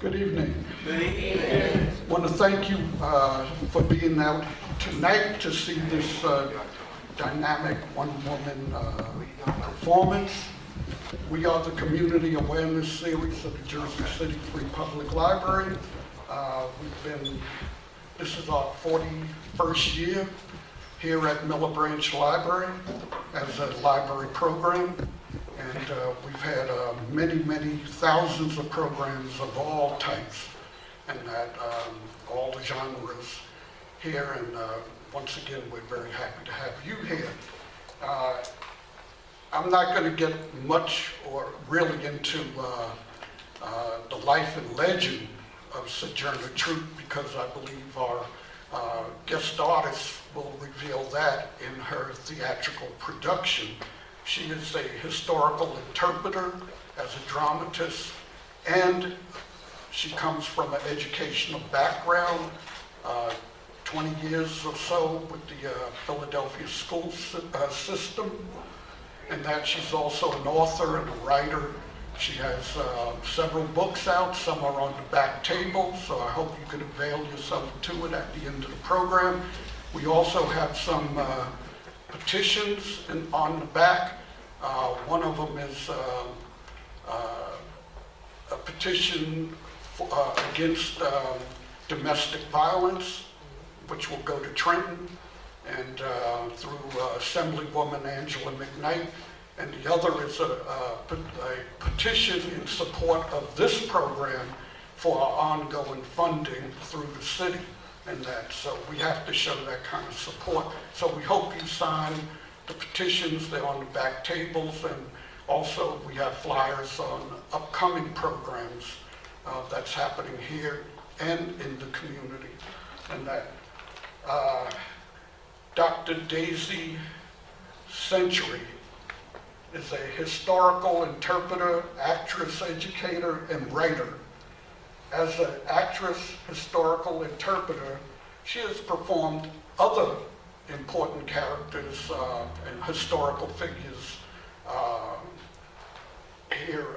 Good evening. Good evening. I want to thank you for being out tonight to see this dynamic one-woman performance. We are the Community Awareness Series of the Jersey City Free Public Library. This is our 41st year here at Miller Branch Library as a library program. And we've had many thousands of programs of all types and all the genres here. And once again, we're very happy to have you here. I'm not going to get much or really into the life and legend of Sojourner Truth because I believe our guest artist will reveal that in her theatrical production. She is a historical interpreter as a dramatist, and she comes from an educational background, 20 years or so with the Philadelphia school system, and that she's also an author and a writer. She has several books out. Some are on the back table, so I hope you can avail yourself to it at the end of the program. We also have some petitions on the back. One of them is a petition against domestic violence, which will go to Trenton and through Assemblywoman Angela McKnight. And the other is a petition in support of this program for our ongoing funding through the city. And that, so we have to show that kind of support. So we hope you sign the petitions. They're on the back tables, and also we have flyers on upcoming programs that's happening here and in the community. And that Dr. Daisy Century is a historical interpreter, actress, educator, and writer. As an actress, historical interpreter, she has performed other important characters and historical figures here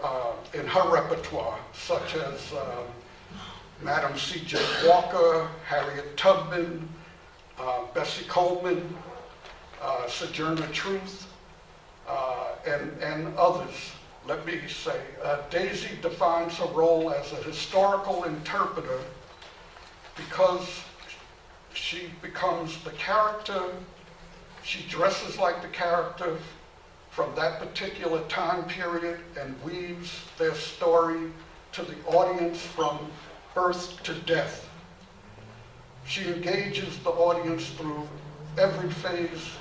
in her repertoire, such as Madam C.J. Walker, Harriet Tubman, Bessie Coleman, Sojourner Truth, and others. Let me say, Daisy defines her role as a historical interpreter because she becomes the character, she dresses like the character from that particular time period and weaves their story to the audience from birth to death. She engages the audience through every phase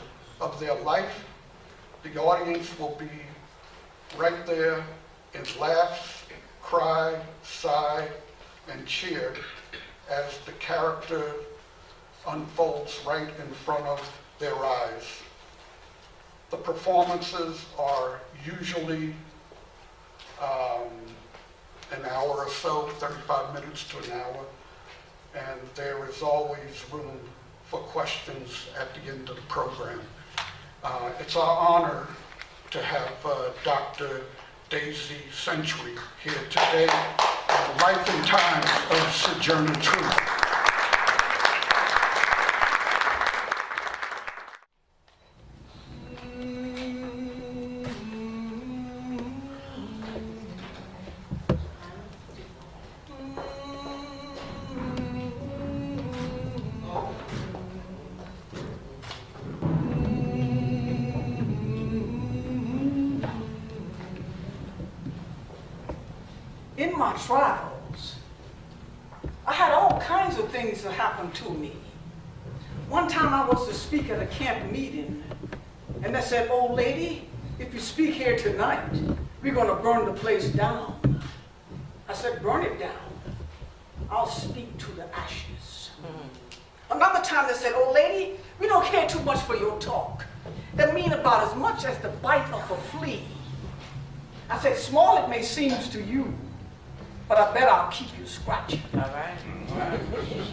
of their life. The audience will be right there in laughs, cry, sigh, and cheer as the character unfolds right in front of their eyes. The performances are usually an hour or so, 35 minutes to an hour, and there is always room for questions at the end of the program. It's our honor to have Dr. Daisy Century here today on Life and Times of Sojourner Truth. In my travels, I had all kinds of things that happened to me. One time I was to speak at a camp meeting, and they said, "Old lady, if you speak here tonight, we're going to burn the place down." I said, "Burn it down. I'll speak to the ashes." Another time they said, "Old lady, we don't care too much for your talk. That mean about as much as the bite of a flea." I said, "Small it may seem to you, but I bet I'll keep you scratching." All right.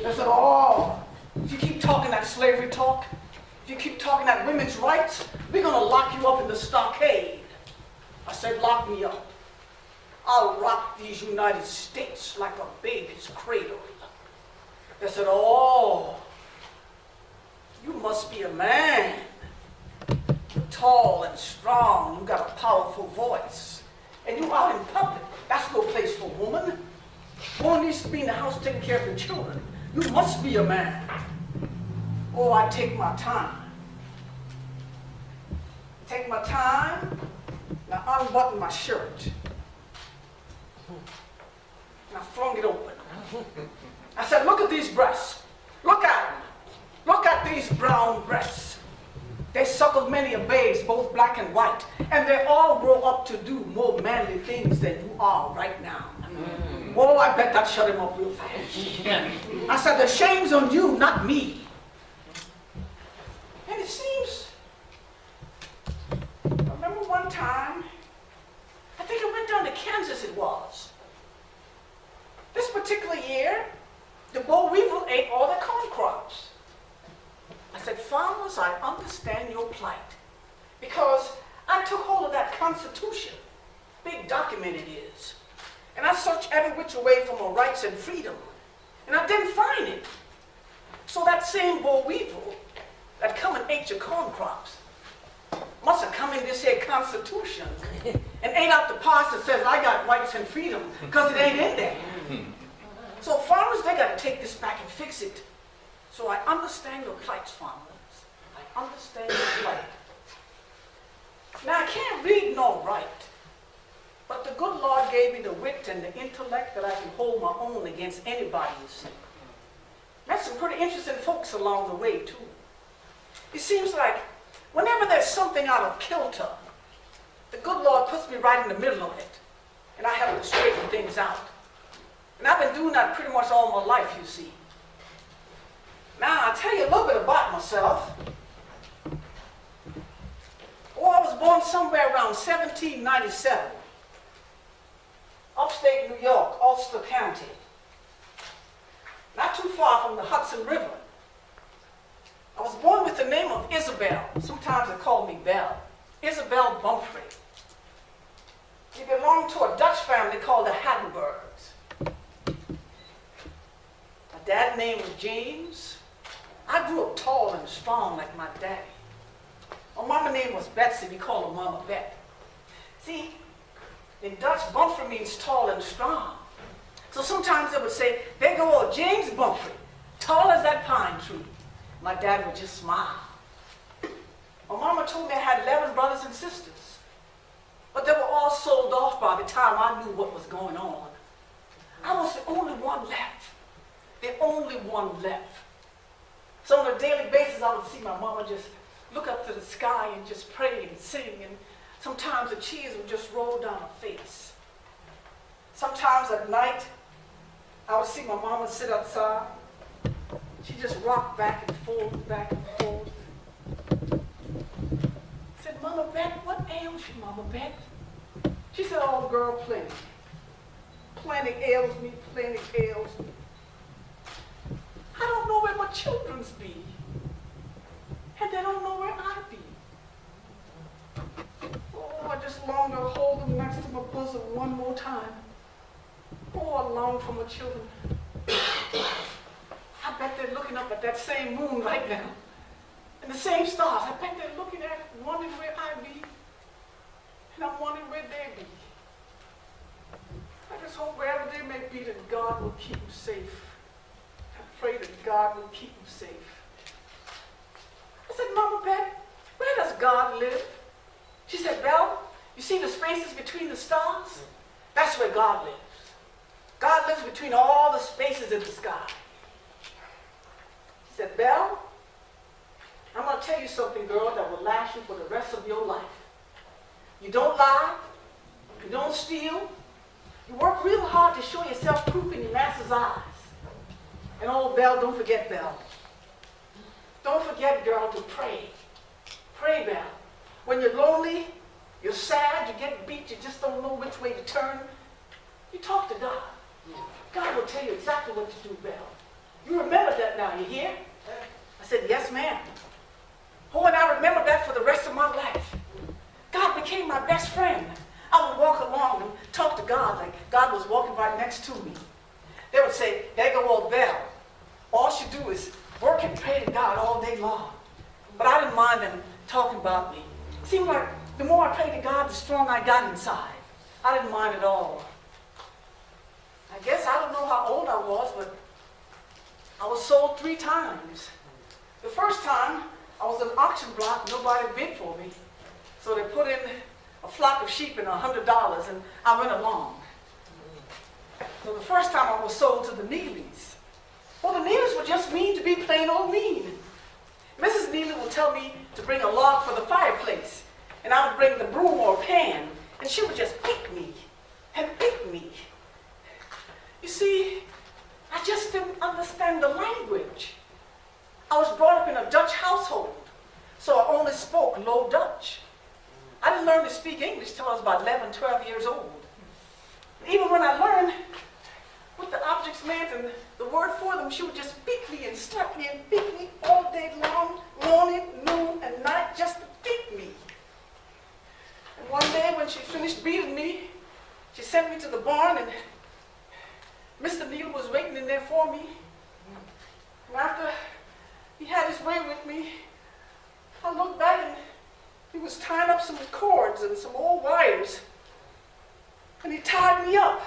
They said, "Oh, if you keep talking that slavery talk, if you keep talking that women's rights, we're going to lock you up in the stockade." I said, "Lock me up. I'll rock these United States like a baby's cradle. They said, oh, you must be a man. You're tall and strong. You got a powerful voice. And you out in public. That's no place for a woman. Woman needs to be in the house taking care of the children. You must be a man. Oh, I take my time. Take my time. Now unbutton my shirt. And I flung it open. I said, look at these breasts. Look at them. Look at these brown breasts. They suckled many a babes, both black and white. And they all grow up to do more manly things than you are right now. Oh, I bet that shut him up real fast. I said, the shame's on you, not me. And it seems, I remember one time, I think I went down to Kansas it was. This particular year, the boll weevil ate all the corn crops. I said, farmers, I understand your plight. Because I took hold of that Constitution, big document it is. And I searched every which way for my rights and freedom. And I didn't find it. So that same boll weevil that come and ate your corn crops must have come in this here Constitution and ate out the parts that says I got rights and freedom, because it ain't in there. So farmers, they got to take this back and fix it. So I understand your plight, farmers. I understand your plight. Now I can't read nor write, but the good Lord gave me the wit and the intellect that I can hold my own against anybody, you see. Met some pretty interesting folks along the way, too. It seems like whenever there's something out of kilter, the good Lord puts me right in the middle of it, and I have to straighten things out. And I've been doing that pretty much all my life, you see. Now, I'll tell you a little bit about myself. Oh, I was born somewhere around 1797, upstate New York, Ulster County, not too far from the Hudson River. I was born with the name of Isabel. Sometimes they call me Belle. Isabel Bumfrey. She belonged to a Dutch family called the Hattenbergs. My dad's name was James. I grew up tall and strong like my daddy. My mama's name was Betsy. We call her Mama Bet. See, in Dutch, Bumfrey means tall and strong. So sometimes they would say, there go old James Bumfrey, tall as that pine tree. My dad would just smile. My mama told me I had 11 brothers and sisters, but they were all sold off by the time I knew what was going on. I was the only one left. The only one left. So on a daily basis, I would see my mama just look up to the sky and just pray and sing, and sometimes the tears would just roll down her face. Sometimes at night, I would see my mama sit outside. She just rocked back and forth, back and forth. I said, Mama Bet, what ails you, Mama Bet? She said, oh, girl, plenty. Plenty ails me, plenty ails me. I don't know where my children's be. And they don't know where I be. Oh, I just long to hold them next to my bosom one more time. Oh, I long for my children. I bet they're looking up at that same moon right now. And the same stars. I bet they're looking at it, wondering where I be. And I'm wondering where they be. I just hope wherever they may be that God will keep them safe. I pray that God will keep them safe. I said, Mama Bet, where does God live? She said, Belle, you see the spaces between the stars? That's where God lives. God lives between all the spaces in the sky. She said, Belle, I'm going to tell you something, girl, that will last you for the rest of your life. You don't lie. You don't steal. You work real hard to show yourself proof in your master's eyes. And oh, Belle, don't forget, Belle. Don't forget, girl, to pray. Pray, Belle. When you're lonely, you're sad, you get beat, you just don't know which way to turn, you talk to God. God will tell you exactly what to do, Belle. You remember that now, you hear? I said, yes, ma'am. Oh, and I remember that for the rest of my life. God became my best friend. I would walk along and talk to to God, like God was walking right next to me. They would say, there go old Belle. All she do is work and pray to God all day long. But I didn't mind them talking about me. It seemed like the more I prayed to God, the stronger I got inside. I didn't mind at all. I guess I don't know how old I was, but I was sold 3 times. The first time, I was in an auction block, nobody bid for me. So they put in a flock of sheep and $100, and I went along. So the first time I was sold to the Neelys. Well, the Neelys were just mean to be plain old mean. Mrs. Neely would tell me to bring a log for the fireplace, and I would bring the broom or pan, and she would just pick me and pick me. You see, I just didn't understand the language. I was brought up in a Dutch household, so I only spoke Low Dutch. I didn't learn to speak English till I was about 11, 12 years old. Even when I learned what the objects meant and the word for them, she would just beat me and slap me and beat me all day long, morning, noon, and night, just to beat me. And one day when she finished beating me, she sent me to the barn, and Mr. Neal was waiting in there for me. And after he had his way with me, I looked back and he was tying up some cords and some old wires. And he tied me up.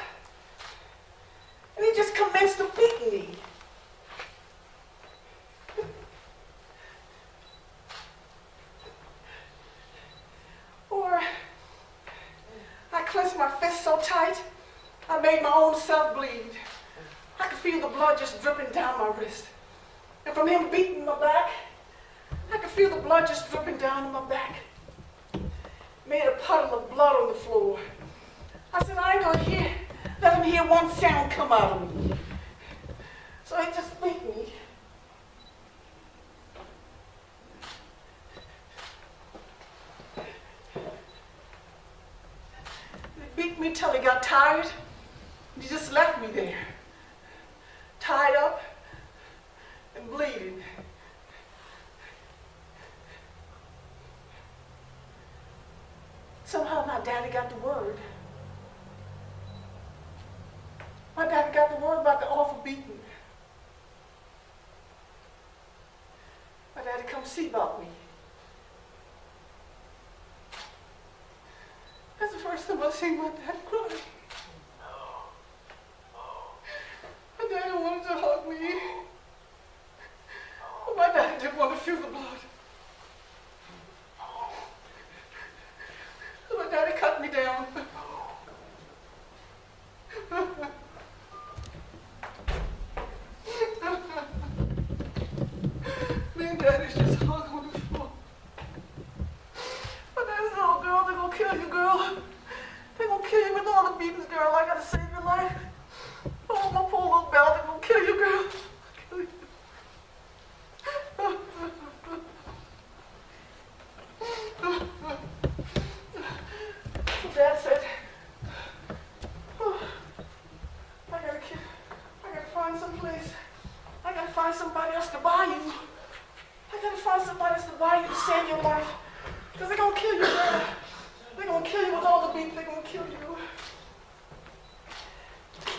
And he just commenced to beat me. Or I clenched my fist so tight, I made my own self bleed. I could feel the blood just dripping down my wrist. And from him beating my back, I could feel the blood just dripping down my back. Made a puddle of blood on the floor. I said, I ain't gonna let him hear one sound come out of me. So he just beat me. He beat me till he got tired. He just left me there, tied up and bleeding. Somehow my daddy got the word. My daddy got the word about the awful beating. My daddy come see about me. That's the first time I seen my dad cry. My daddy wanted to hug me. But my daddy didn't want to feel the blood. So my daddy cut me down. Me and daddy's just hung on the floor. But daddy said, oh girl, they're gonna kill you, girl. They're gonna kill you with all the beatings, girl. I gotta save your life. Oh, my poor little Belle, they're gonna kill you, girl. Kill you. So Dad said, oh, I gotta find some place. I gotta find somebody else to buy you. I gotta find somebody else to buy you to save your life. Because they're gonna kill you, girl. They're gonna kill you with all the beef. They're gonna kill you.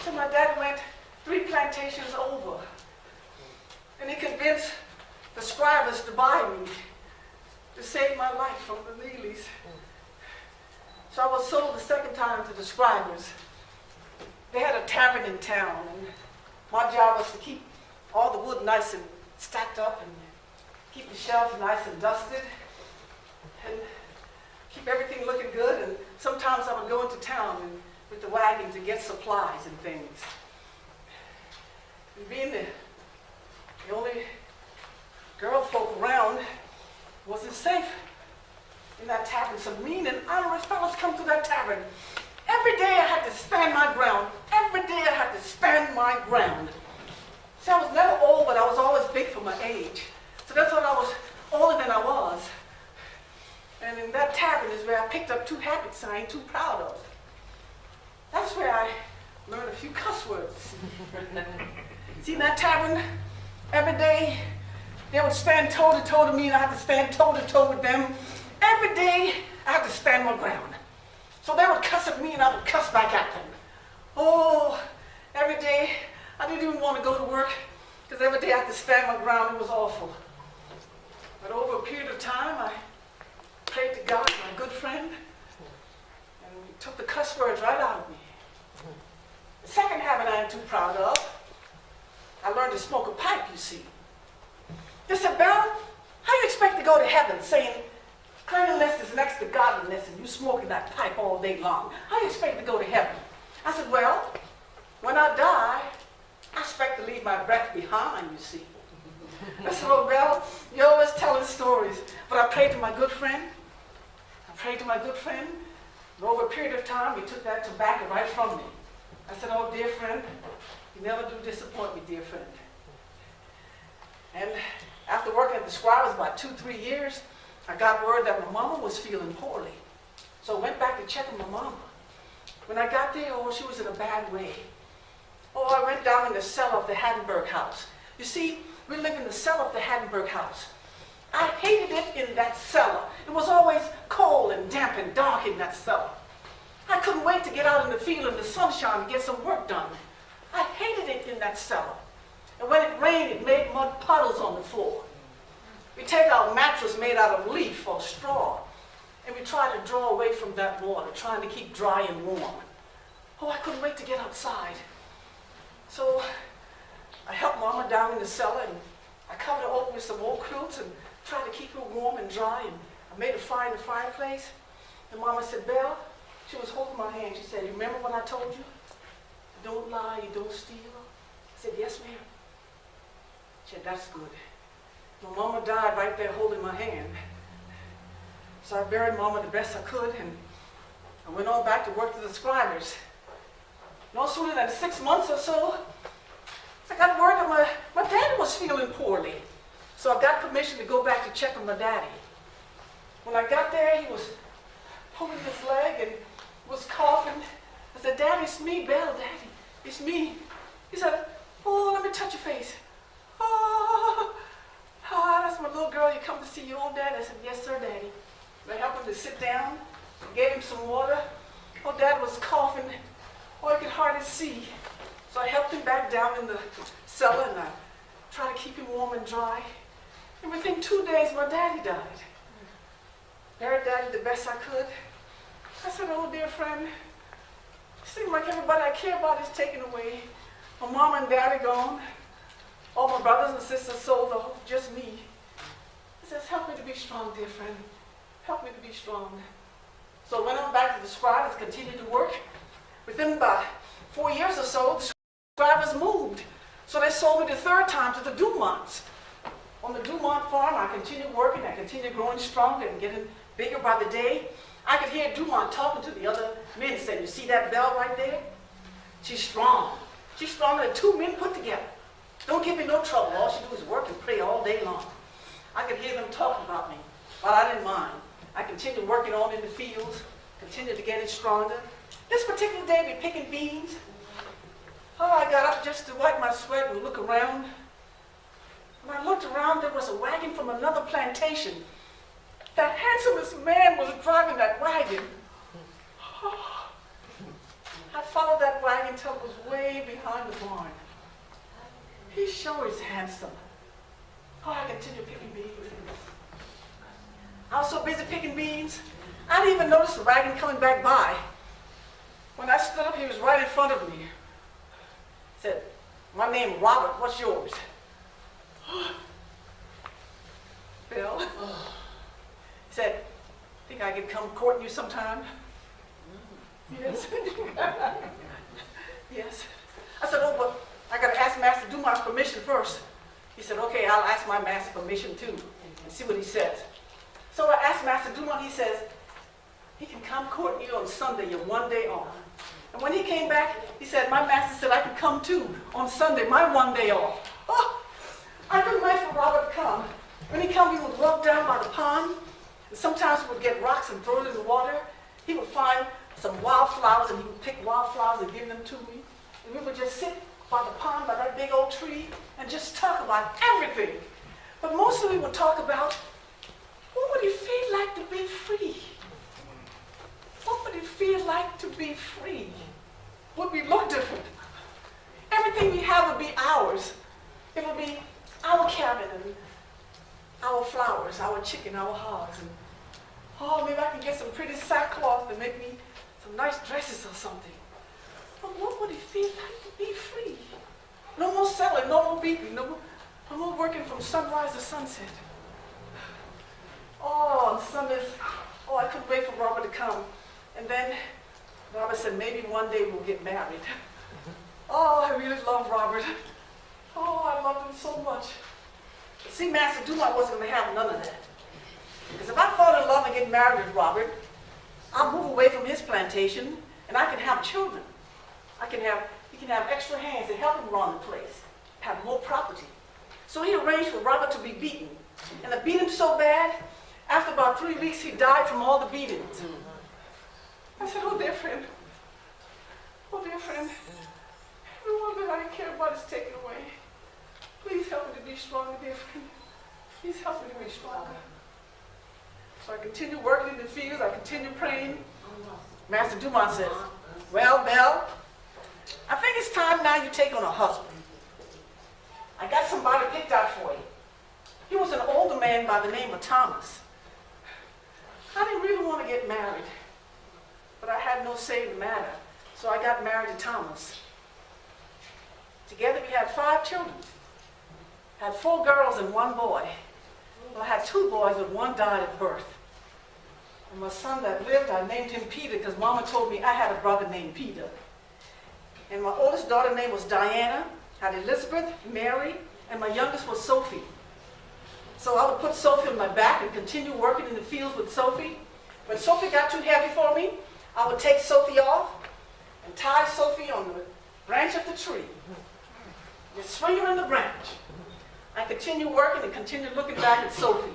So my dad went 3 plantations over. And he convinced the scribers to buy me, to save my life from the Neelys. So I was sold the second time to the scribers. They had a tavern in town, and my job was to keep all the wood nice and stacked up and keep the shelves nice and dusted and keep everything looking good. And sometimes I would go into town with the wagon to get supplies and things. And being the only girl folk around wasn't safe in that tavern. Some mean and honorary fellows come to that tavern. Every day I had to stand my ground. Every day I had to stand my ground. See, I was never old, but I was always big for my age. So that's what I was older than I was. And in that tavern is where I picked up 2 habits I ain't too proud of. That's where I learned a few cuss words. See, in that tavern, every day they would stand toe-to-toe to me, and I had to stand toe-to-toe with them. Every day I had to stand my ground. So they would cuss at me, and I would cuss back at them. Oh, every day I didn't even want to go to work because every day I had to stand my ground. It was awful. But over a period of time, I prayed to God, my good friend, and he took the cuss words right out of me. The second habit I ain't too proud of, I learned to smoke a pipe, you see. They said, Belle, how you expect to go to heaven saying cleanliness is next to godliness and you smoking that pipe all day long? How you expect to go to heaven? I said, well, when I die, I expect to leave my breath behind, you see. I said, oh, Belle, you're always telling stories. But I prayed to my good friend. And over a period of time, he took that tobacco right from me. I said, oh, dear friend, you never do disappoint me, dear friend. And after working at the Scribes about 2-3 years, I got word that my mama was feeling poorly. So I went back to check on my mama. When I got there, oh, she was in a bad way. Oh, I went down in the cellar of the Hattenberg house. You see, we lived in the cellar of the Hattenberg house. I hated it in that cellar. It was always cold and damp and dark in that cellar. I couldn't wait to get out in the field in the sunshine and get some work done. I hated it in that cellar. And when it rained, it made mud puddles on the floor. We take our mattress made out of leaf or straw, and we try to draw away from that water, trying to keep dry and warm. Oh, I couldn't wait to get outside. So I helped Mama down in the cellar, and I covered her over with some old quilts and tried to keep her warm and dry, and I made a fire in the fireplace. And Mama said, Belle, she was holding my hand. She said, you remember what I told you? You don't lie, you don't steal. I said, yes, ma'am. She said, that's good. My mama died right there holding my hand. So I buried Mama the best I could, and I went on back to work to the Scribes. No sooner than 6 months or so, I got word that my daddy was feeling poorly. So I got permission to go back to check on my daddy. When I got there, he was pulling his leg and was coughing. I said, Daddy, it's me, Belle, Daddy, it's me. He said, oh, let me touch your face. Oh, that's my little girl. You come to see your old daddy? I said, yes, sir, Daddy. I helped him to sit down, gave him some water. Oh, Dad was coughing. Oh, he could hardly see. So I helped him back down in the cellar, and I tried to keep him warm and dry. And within 2 days, my daddy died. Buried Daddy the best I could. I said, oh, dear friend, it seems like everybody I care about is taken away. My mom and daddy gone. All my brothers and sisters sold off, just me. He says, help me to be strong, dear friend. Help me to be strong. So I went on back to the Scribes, continued to work. Within about 4 years or so, the Scribes moved. So they sold me the third time to the Dumonts. On the Dumont farm, I continued working. I continued growing stronger and getting bigger by the day. I could hear Dumont talking to the other men, saying, you see that Belle right there? She's strong. She's stronger than 2 men put together. Don't give me no trouble. All she do is work and pray all day long. I could hear them talking about me, but I didn't mind. I continued working on in the fields, continued to get it stronger. This particular day, we picking beans. Oh, I got up just to wipe my sweat and look around. When I looked around, there was a wagon from another plantation. The handsomest man was driving that wagon. Oh, I followed that wagon till it was way behind the barn. He sure is handsome. Oh, I continued picking beans. I was so busy picking beans, I didn't even notice the wagon coming back by. When I stood up, he was right in front of me. He said, my name is Robert, what's yours? Bill. He said, think I could come courting you sometime? Yes. Yes. I said, oh, but I got to ask Master Dumont's permission first. He said, okay, I'll ask my master permission too, and see what he says. So I asked Master Dumont, he says, he can come courting you on Sunday, you're 1 day off. And when he came back, he said, my master said I could come too on Sunday, my 1 day off. Oh, I couldn't wait for Robert to come. When he come, he would walk down by the pond, and sometimes he would get rocks and throw it in the water. He would find some wildflowers, and he would pick wildflowers and give them to me. And we would just sit by the pond, by that big old tree, and just talk about everything. But mostly we would talk about, what would it feel like to be free? What would it feel like to be free? Would would look different. Everything we have would be ours. It would be our cabin and our flowers, our chicken, our hogs. And, oh, maybe I can get some pretty sackcloth and make me some nice dresses or something. But what would it feel like to be free? No more selling, no more beating, no more working from sunrise to sunset. Oh, Sundays, I couldn't wait for Robert to come. And then Robert said, maybe one day we'll get married. Oh, I really love Robert. Oh, I love him so much. But see, Master Dumont wasn't going to have none of that. Because if I fall in love and get married with Robert, I'll move away from his plantation and I can have children. He can have extra hands to help him run the place, have more property. So he arranged for Robert to be beaten. And I beat him so bad, after about 3 weeks, he died from all the beatings. I said, oh, dear friend. Oh, dear friend. Everyone that I care about is taken away. Please help me to be stronger, dear friend. Please help me to be stronger. So I continue working in the fields. I continue praying. Master Dumont says, well, Belle, I think it's time now you take on a husband. I got somebody picked out for you. He was an older man by the name of Thomas. I didn't really want to get married, but I had no say in the matter, so I got married to Thomas. Together we had 5 children. Had 4 girls and 1 boy. Well, I had 2 boys, but 1 died at birth. And my son that lived, I named him Peter because Mama told me I had a brother named Peter. And my oldest daughter's name was Diana, had Elizabeth, Mary, and my youngest was Sophie. So I would put Sophie on my back and continue working in the fields with Sophie. When Sophie got too heavy for me, I would take Sophie off and tie Sophie on the branch of the tree. Just swing her in the branch. I continued working and continued looking back at Sophie.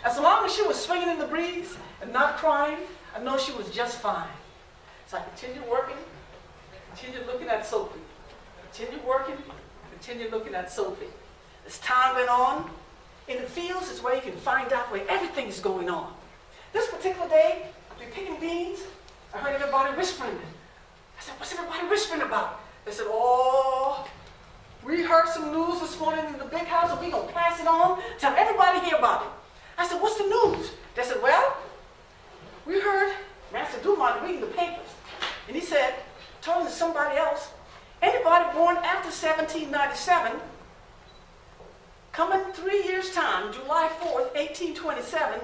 As long as she was swinging in the breeze and not crying, I know she was just fine. So I continued working, continued looking at Sophie. Continued working, continued looking at Sophie. As time went on, in the fields is where you can find out where everything is going on. This particular day, I'd be picking beans. I heard everybody whispering. I said, what's everybody whispering about? They said, oh, we heard some news this morning in the big house and we're going to pass it on, tell everybody here about it. I said, what's the news? They said, well, we heard Master Dumont reading the papers. And he said, talking to somebody else, anybody born after 1797, coming 3 years' time, July 4th, 1827,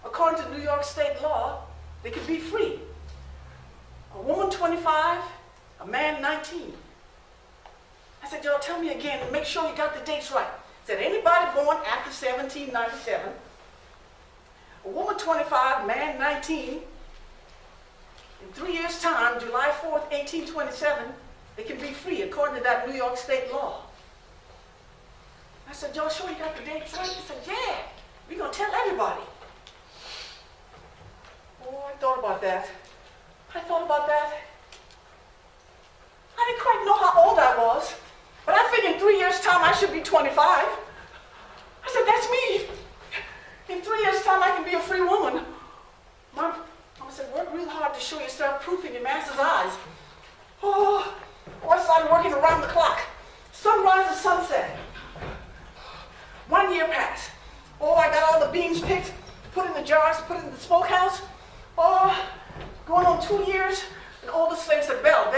according to New York state law, they could be free. A woman 25, a man 19. I said, y'all tell me again and make sure you got the dates right. I said, anybody born after 1797, a woman 25, man 19, in 3 years' time, July 4th, 1827, they can be free according to that New York state law. I said, y'all sure you got the dates right? He said, yeah, we're going to tell everybody. Oh, I thought about that. I didn't quite know how old I was, but I figured in 3 years' time I should be 25. I said, that's me. In 3 years' time I can be a free woman. Mama said, work real hard to show yourself proof in your master's eyes. Oh, I started working around the clock. Sunrise to sunset. 1 year passed. Oh, I got all the beans picked, put in the jars, put in the smokehouse. Oh, going on 2 years, and all the slaves said, Belle,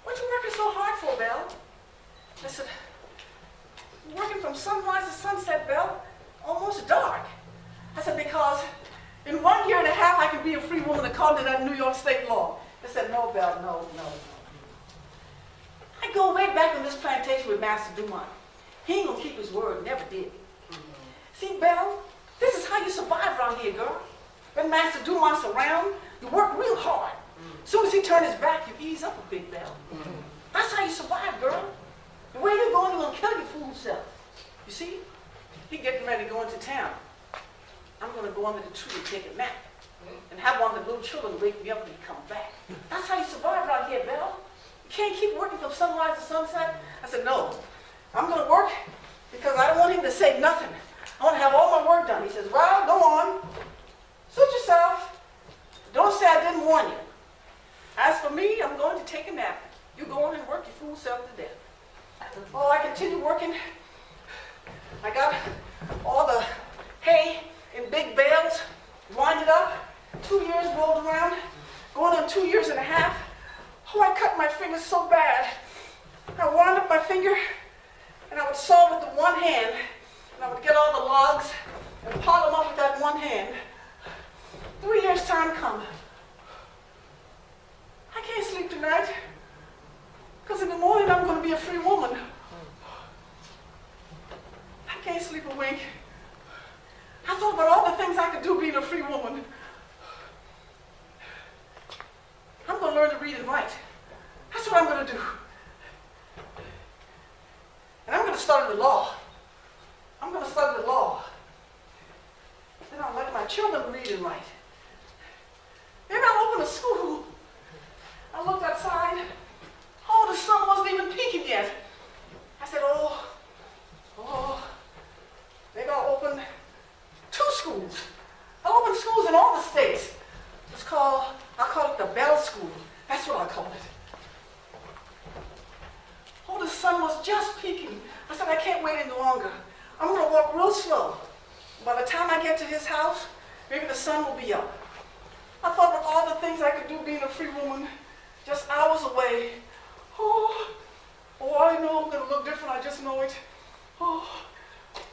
what you working so hard for, Belle? I said, working from sunrise to sunset, Belle, almost dark. I said, because in 1 year and a half I can be a free woman according to that New York state law. I said, no, Belle, no. I go way back on this plantation with Master Dumont. He ain't gonna keep his word, never did. See, Belle, this is how you survive around here, girl. When Master Dumont's around, you work real hard. As soon as he turns his back, you ease up a bit, Belle. That's how you survive, girl. The way you're going, you're gonna kill your fool self. You see? He getting ready to go into town. I'm gonna go under the tree and take a nap. And have one of the little children wake me up when he comes back. That's how you survive around here, Belle. You can't keep working from sunrise to sunset. I said, no. I'm going to work because I don't want him to say nothing. I want to have all my work done. He says, well, go on. Suit yourself. Don't say I didn't warn you. As for me, I'm going take a nap. You go on and work your fool self to death. Oh, I continue working. I got all the hay in big bales, winded up. 2 years rolled around, going on 2 years and a half. Oh, I cut my finger so bad. I wound up my finger, and I would saw with the one hand, and I would get all the logs and pile them up with that one hand. 3 years time come. I can't sleep tonight, because in the morning I'm going to be a free woman. I can't sleep a wink. I thought about all the things I could do being a free woman. I'm going to learn to read and write. That's what I'm going to do. And I'm going to study the law. I'm going to study the law. Then I'll let my children read and write. Maybe I'll open a school. I looked outside. Oh, the sun wasn't even peaking yet. I said, maybe I'll open 2 schools. I'll open schools in all the states. I'll call it the Bell School. That's what I call it. Oh, the sun was just peaking. I said, I can't wait any longer. I'm going to walk real slow. By the time I get to his house, maybe the sun will be up. I thought of all the things I could do being a free woman, just hours away. Oh, I know I'm going to look different. I just know it. Oh,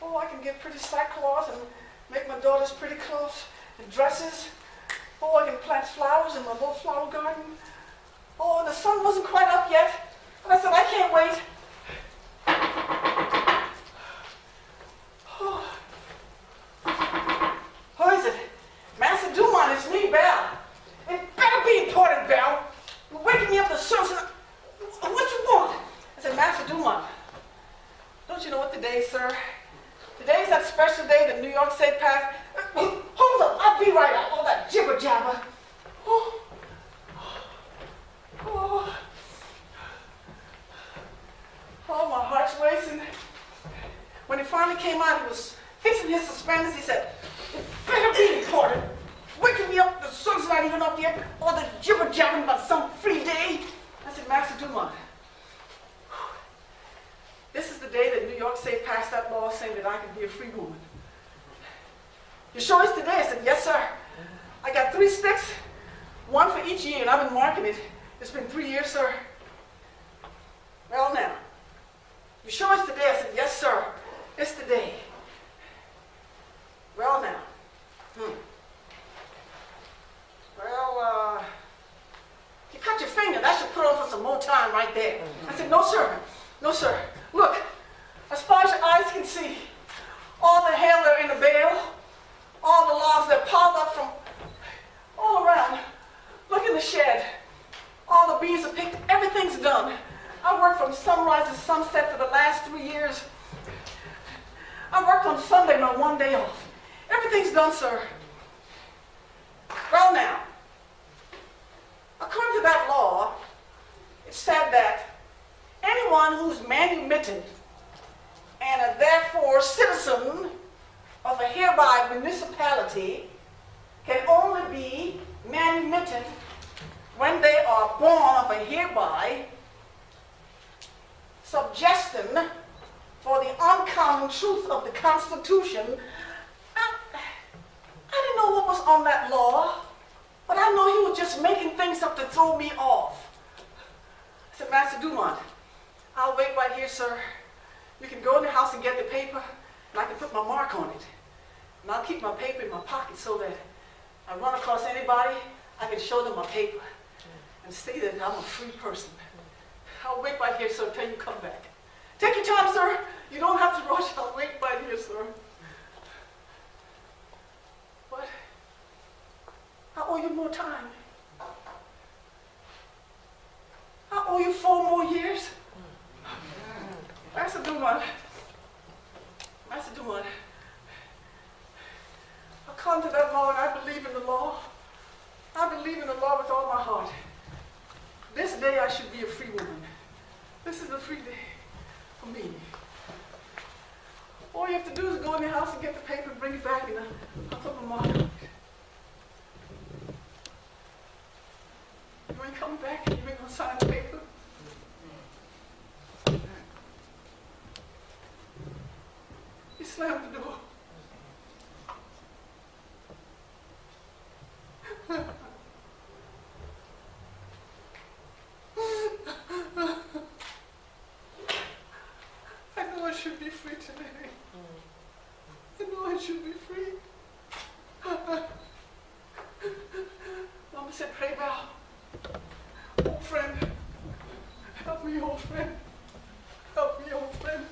I can get pretty sackcloth and make my daughters pretty clothes and dresses. Oh, I can plant flowers in my little flower garden. Oh, and the sun wasn't quite up yet. And I said, I can't wait. Who is it? Master Dumont, it's me, Belle. It better be important, Belle. You're waking me up to serve. What you want? I said, Master Dumont, don't you know what today is, sir? Today's that special day that New York State passed. Hold up, I'll be right out. All that jibber jabber. Oh, my heart's racing. When he finally came out, he was fixing his suspenders. He said, it better be important. Waking me up, the sun's not even up yet. All the jibber jabbering about some free day. I said, Master Dumont, this is the day that New York State passed that law saying that I could be a free woman. You sure it's today? I said, yes, sir. I got 3 sticks, 1 for each year, and I've been marking it. It's been 3 years, sir. Well, now, you sure it's today? I said, yes, sir. It's today. Well, now. Well, you cut your finger. That should put on for some more time right there. I said, no, sir. No, sir. Look, as far as your eyes can see, all the hair that are in the bale, all the logs that piled up from all around. Look in the shed. All the bees are picked. Everything's done. I worked from sunrise to sunset for the last 3 years. I worked on Sunday, my 1 day off. Everything's done, sir. Well, now, according to that law, it said that anyone who's manumitted and a therefore citizen of a hereby municipality can only be manumitted when they are born of a hereby suggestion for the uncommon truth of the Constitution. I didn't know what was on that law, but I know he was just making things up to throw me off. I said, Master Dumont, I'll wait right here, sir. You can go in the house and get the paper, and I can put my mark on it. And I'll keep my paper in my pocket so that I run across anybody, I can show them my paper and say that I'm a free person. I'll wait right here, sir, till you come back. Take your time, sir. You don't have to rush. I'll wait right here, sir. What? I owe you more time. I owe you 4 more years. Master Dumont. Master Dumont. I come to that law and I believe in the law. I believe in the law with all my heart. This day I should be a free woman. This is a free day for me. All you have to do is go in the house and get the paper and bring it back, and I'll put my mark on it. You ain't coming back, you ain't gonna unsigned paper. He slammed the door. I know I should be free today. I know I should be free. Mama said, pray, Val. Old friend. Help me, old friend. Help me, old friend.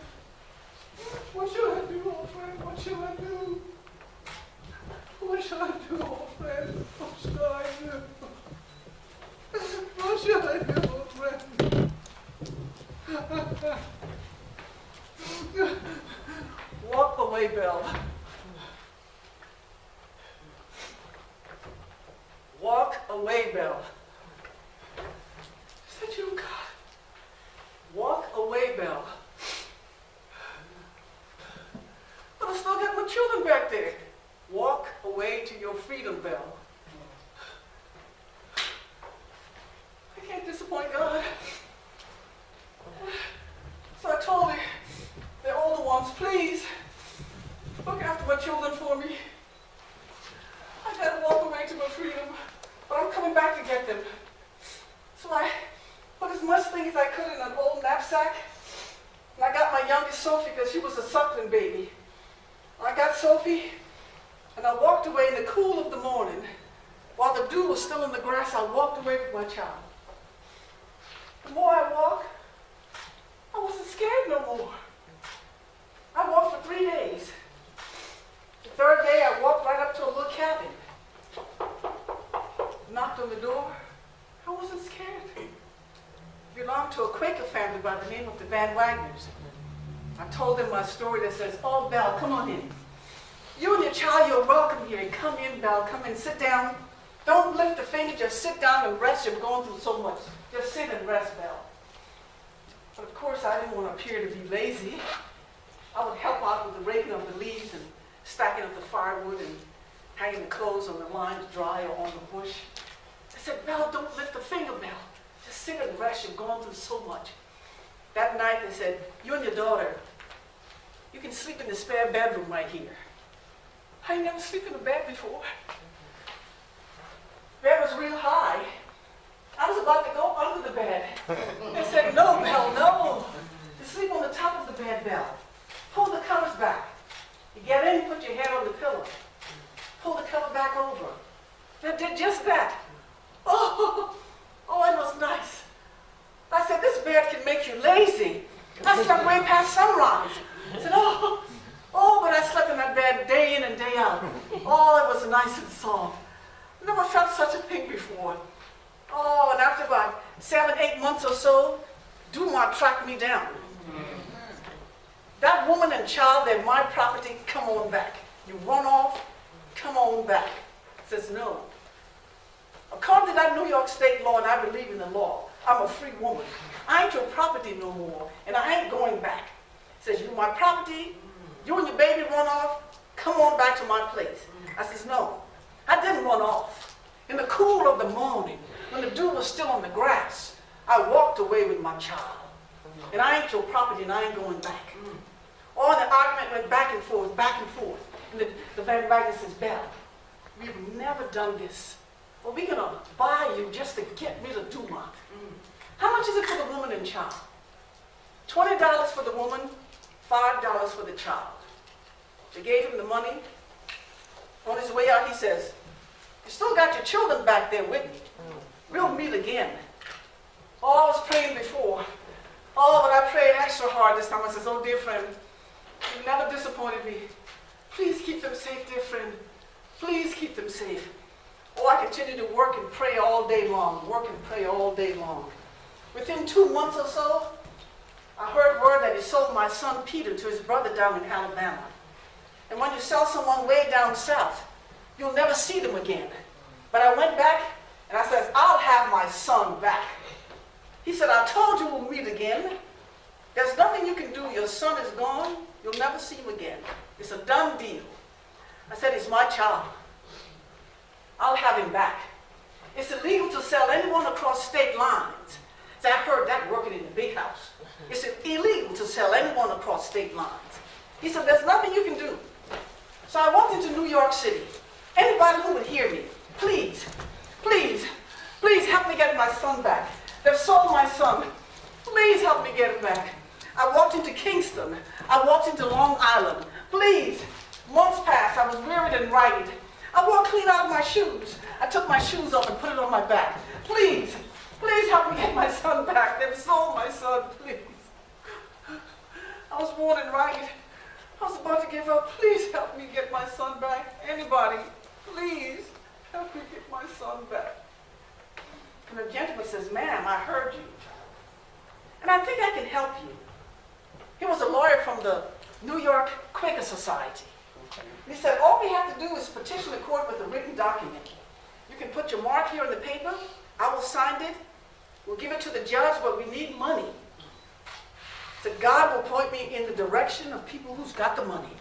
What should I do, old friend? What should I do? What should I do, old friend? What should I do? What should I do, old friend? Walk away, Belle. Walk away, Belle. Is that you, God? Walk away, Belle. But I still got my children back there. Walk away to your freedom, Belle. I can't disappoint God. So I told the older ones, please, look after my children for me. I gotta walk away to my freedom, but I'm coming back to get them. So I put as much thing as I could in an old knapsack, and I got my youngest Sophie because she was a suckling baby. I got Sophie, and I walked away in the cool of the morning. While the dew was still in the grass, I walked away with my child. The more I walked, I wasn't scared no more. I walked for 3 days. The third day, I walked right up to a little cabin. Knocked on the door. I wasn't scared. Belonged to a Quaker family by the name of the Van Wagners. I told them my story that says, oh, Belle, come on in. You and your child, you're welcome here. Come in, Belle, come in, sit down. Don't lift a finger, just sit down and rest. You're going through so much. Just sit and rest, Belle. But of course, I didn't want to appear to be lazy. I would help out with the raking of the leaves and stacking up the firewood and hanging the clothes on the line to dry or on the bush. I said, Belle, don't lift a finger, Belle. Just sit and rest. You've gone through so much. That night, they said, you and your daughter, you can sleep in the spare bedroom right here. I ain't never slept in a bed before. Bed was real high. I was about to go under the bed. They said, no, Belle, no. You sleep on the top of the bed, Belle. Pull the covers back. You get in, put your head on the pillow. Pull the cover back over. They did just that. Oh, it was nice. I said, this bed can make you lazy. I slept way past sunrise. I said, but I slept in that bed day in and day out. Oh, it was nice and soft. Never felt such a thing before. Oh, and after about 7, 8 months or so, Dumont tracked me down. That woman and child, they're my property, come on back. You run off, come on back. Says no. According to that New York state law, and I believe in the law, I'm a free woman. I ain't your property no more, and I ain't going back. Says, you my property, you and your baby run off, come on back to my place. I says, no, I didn't run off. In the cool of the morning, when the dew was still on the grass, I walked away with my child. And I ain't your property, and I ain't going back. All the argument went back and forth, back and forth. And the Van Wagner says, Belle, we've never done this. Well, we're going to buy you just to get rid of Dumont. How much is it for the woman and child? $20 for the woman, $5 for the child. They gave him the money. On his way out, he says, you still got your children back there with me. We'll meet again. Oh, I was praying before. Oh, but I prayed extra hard this time. I says, oh, dear friend, you never disappointed me. Please keep them safe, dear friend. Please keep them safe. Oh, I continue to work and pray all day long. Work and pray all day long. Within 2 months or so, I heard word that he sold my son Peter to his brother down in Alabama. And when you sell someone way down south, you'll never see them again. But I went back and I said, I'll have my son back. He said, I told you we'll meet again. There's nothing you can do. Your son is gone. You'll never see him again. It's a done deal. I said, he's my child. I'll have him back. It's illegal to sell anyone across state lines. So I heard that working in the big house. It's illegal to sell anyone across state lines. He said, there's nothing you can do. So I walked into New York City. Anybody who would hear me, please, please, please help me get my son back. They've sold my son. Please help me get him back. I walked into Kingston. I walked into Long Island. Please. Months passed. I was wearied and ragged. I walked clean out of my shoes. I took my shoes off and put it on my back. Please, please help me get my son back. They've sold my son, please. I was worn and ragged. I was about to give up. Please help me get my son back. Anybody, please help me get my son back. And the gentleman says, ma'am, I heard you. And I think I can help you. He was a lawyer from the New York Quaker Society. He said, all we have to do is petition the court with a written document. You can put your mark here on the paper. I will sign it. We'll give it to the judge, but we need money. He said, God will point me in the direction of people who's got the money.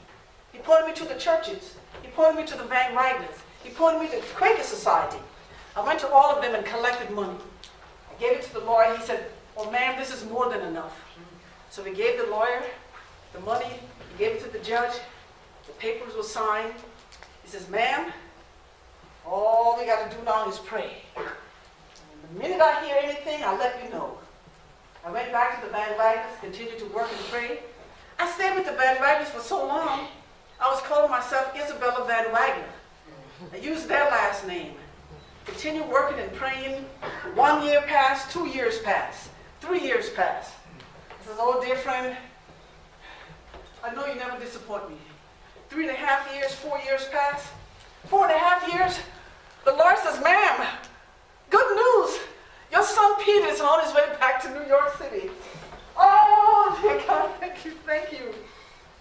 He pointed me to the churches. He pointed me to the Van Wagners. He pointed me to the Quaker Society. I went to all of them and collected money. I gave it to the lawyer. He said, oh, ma'am, this is more than enough. So we gave the lawyer the money. He gave it to the judge. The papers were signed. He says, ma'am, all we got to do now is pray. And the minute I hear anything, I'll let you know. I went back to the Van Wagners, continued to work and pray. I stayed with the Van Wagners for so long, I was calling myself Isabella Van Wagner. I used their last name. Continued working and praying. 1 year passed, 2 years passed, 3 years passed. I says, oh, dear friend, I know you never disappoint me. 3.5 years, 4 years passed. 4.5 years, the Lord says, ma'am, good news. Your son Peter is on his way back to New York City. Oh, dear God, thank you, thank you.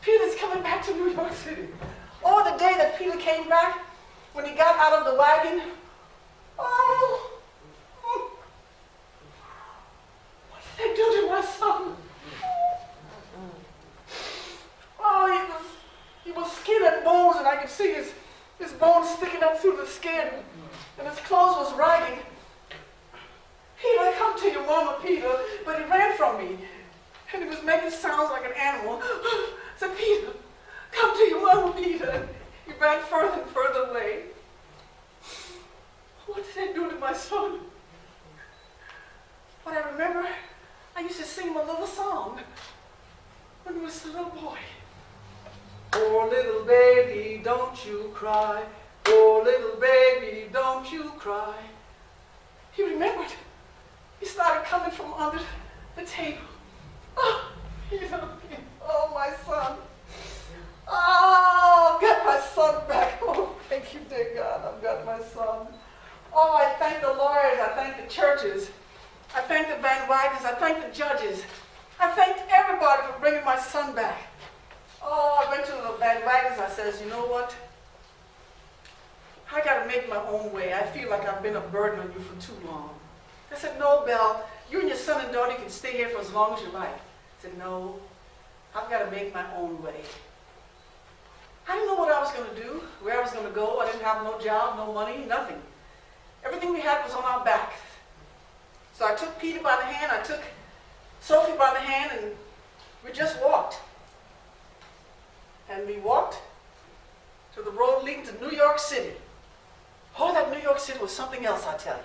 Peter's coming back to New York City. Oh, the day that Peter came back, when he got out of the wagon, oh, what did they do to my son? Oh, he was skin and bones, and I could see his bones sticking up through the skin, and his clothes was ragged. Peter, come to your mama, Peter. But he ran from me, and he was making sounds like an animal. I said, Peter, come to your mama, Peter. And he ran further and further away. What did they do to my son? But I remember I used to sing him a little song when he was a little boy. Oh, little baby, don't you cry. Oh, little baby, don't you cry. He remembered. He started coming from under the table. Oh, Peter, oh, my son. Oh, I've got my son back. Oh, thank you, dear God, I've got my son. Oh, I thank the lawyers. I thank the churches. I thank the Van Wagners. I thank the judges. I thank everybody for bringing my son back. Oh, I went to the Van Wagners. I says, you know what? I got to make my own way. I feel like I've been a burden on you for too long. I said, no, Belle, you and your son and daughter can stay here for as long as you like. I said, no, I've got to make my own way. I didn't know what I was going to do, where I was going to go. I didn't have no job, no money, nothing. Everything we had was on our back. So I took Peter by the hand, I took Sophie by the hand, and we just walked. And we walked to the road leading to New York City. Oh, that New York City was something else, I tell you.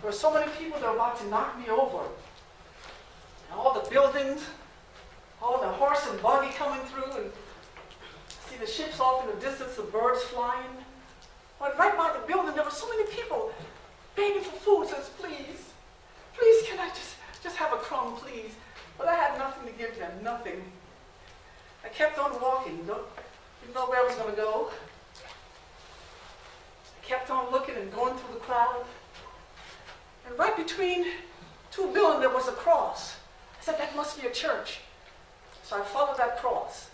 There were so many people that were about to knock me over. And all the buildings, all the horse and buggy coming through, and see the ships off in the distance, the birds flying. But right by the building, there were so many people begging for food. Says, please, please, can I just have a crumb, please? But I had nothing to give them, nothing. I kept on walking. Didn't know where I was going to go. I kept on looking and going through the crowd. And right between two buildings, there was a cross. I said, that must be a church. So I followed that cross.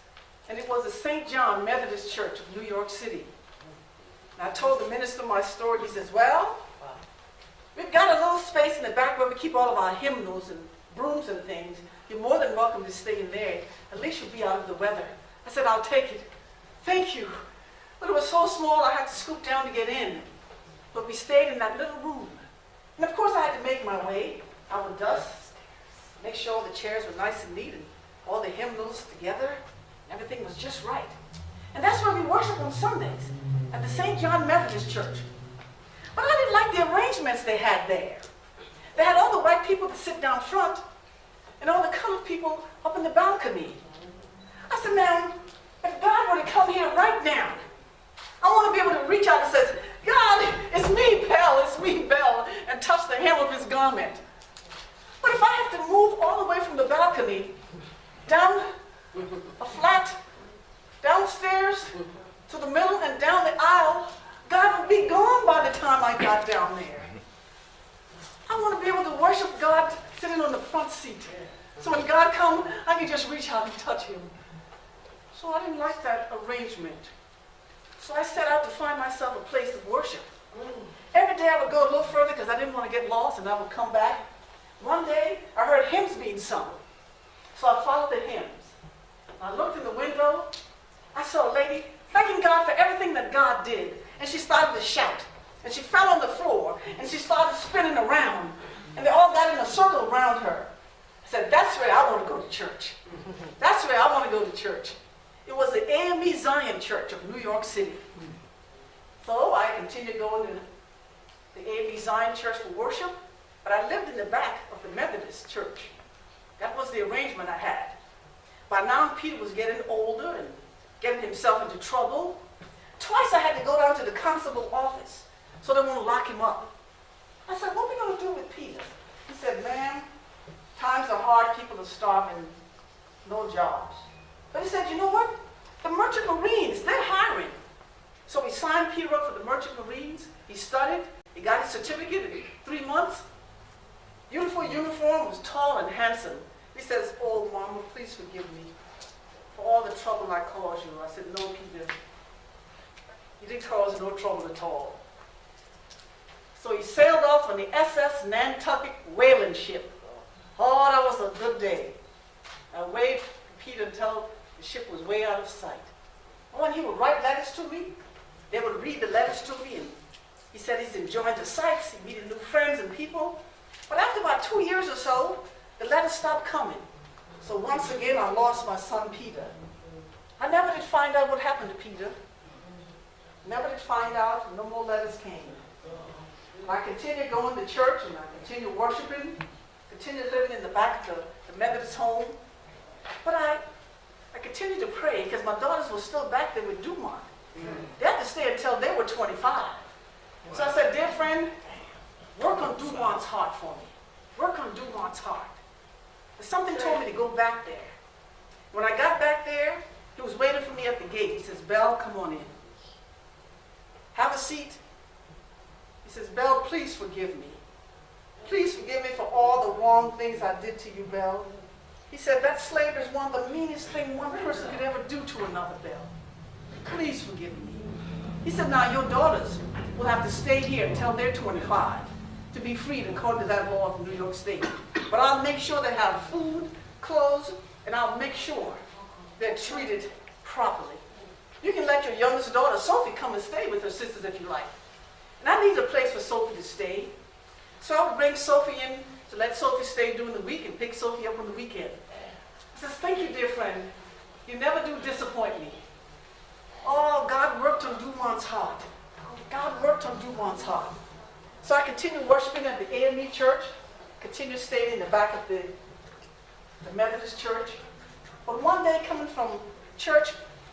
And it was the St. John Methodist Church of New York City. And I told the minister my story. He says, well, we've got a little space in the back where we keep all of our hymnals and brooms and things. You're more than welcome to stay in there. At least you'll be out of the weather. I said, I'll take it. Thank you. But it was so small, I had to scoop down to get in. But we stayed in that little room. And of course, I had to make my way. I would dust, make sure the chairs were nice and neat and all the hymnals together. Everything was just right. And that's where we worship on Sundays, at the St. John Methodist Church. But I didn't like the arrangements they had there. They had all the white people to sit down front and all the colored people up in the balcony. I said, man, if God were to come here right now, I want to be able to reach out and say, God, it's me, Belle, and touch the hem of his garment. But if I have to move all the way from the balcony down a flat, downstairs to the middle and down the aisle, God would be gone by the time I got down there. I want to be able to worship God sitting on the front seat. So when God comes, I can just reach out and touch him. So I didn't like that arrangement. So I set out to find myself a place of worship. Every day I would go a little further because I didn't want to get lost, and I would come back. One day I heard hymns being sung. So I followed the hymns. I looked in the window. I saw a lady thanking God for everything that God did. And she started to shout. And she fell on the floor. And she started spinning around. And they all got in a circle around her. I said, that's where I want to go to church. That's where I want to go to church. It was the AME Zion Church of New York City. So I continued going to the AME Zion Church for worship. But I lived in the back of the Methodist Church. That was the arrangement I had. By now, Peter was getting older and getting himself into trouble. Twice I had to go down to the constable office so they won't lock him up. I said, what are we going to do with Peter? He said, ma'am, times are hard, people are starving, no jobs. But he said, you know what? The Merchant Marines, they're hiring. So we signed Peter up for the Merchant Marines. He studied. He got his certificate in 3 months. Beautiful uniform, was tall and handsome. He says, oh, Mama, please forgive me for all the trouble I caused you. I said, no, Peter. You didn't cause no trouble at all. So he sailed off on the SS Nantucket whaling ship. Oh, that was a good day. I waved to Peter until the ship was way out of sight. Oh, and he would write letters to me. They would read the letters to me. And he said he's enjoying the sights. He meeting new friends and people. But after about 2 years or so, the letters stopped coming. So once again, I lost my son, Peter. I never did find out what happened to Peter. Never did find out. No more letters came. I continued going to church, and I continued worshiping, continued living in the back of the Methodist home. But I continued to pray because my daughters were still back there with Dumont. They had to stay until they were 25. So I said, dear friend, work on Dumont's heart for me. Work on Dumont's heart. But something told me to go back there. When I got back there, he was waiting for me at the gate. He says, Belle, come on in. Have a seat. He says, Belle, please forgive me. Please forgive me for all the wrong things I did to you, Belle. He said, that slavery is one of the meanest things one person could ever do to another, Belle. Please forgive me. He said, now your daughters will have to stay here until they're 25 to be freed according to that law of New York State. But I'll make sure they have food, clothes, and I'll make sure they're treated properly. You can let your youngest daughter, Sophie, come and stay with her sisters if you like. And I needed a place for Sophie to stay. So I would bring Sophie in to let Sophie stay during the week and pick Sophie up on the weekend. I says, thank you, dear friend. You never do disappoint me. Oh, God worked on Dumont's heart. God worked on Dumont's heart. So I continued worshiping at the AME church, continued staying in the back of the Methodist church. But one day coming from church,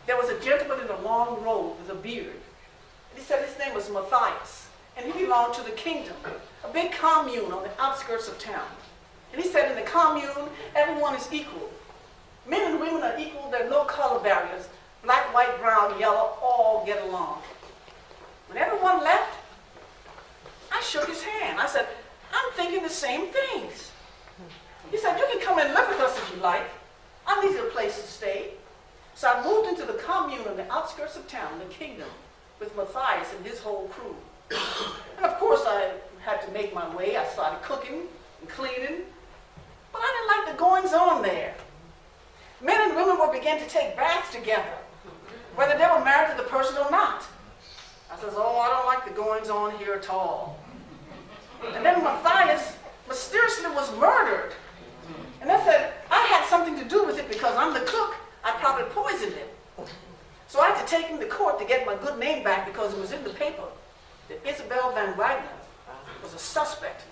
there was a gentleman in a long robe with a beard. And he said his name was Matthias, and he belonged to the Kingdom, a big commune on the outskirts of town. And he said in the commune, everyone is equal. Men and women are equal, there are no color barriers. Black, white, brown, yellow, all get along. When everyone left, I shook his hand. I said, I'm thinking the same things. He said, you can come and live with us if you like. I need a place to stay. So I moved into the commune on the outskirts of town, the Kingdom, with Matthias and his whole crew. And of course, I had to make my way. I started cooking and cleaning. But I didn't like the goings-on there. Men and women would begin to take baths together, whether they were married to the person or not. I says, oh, I don't like the goings-on here at all. And then Matthias mysteriously was murdered. And they said, I had something to do with it because I'm the cook. I probably poisoned him. So I had to take him to court to get my good name back because it was in the paper that Isabel Van Wagner was a suspect.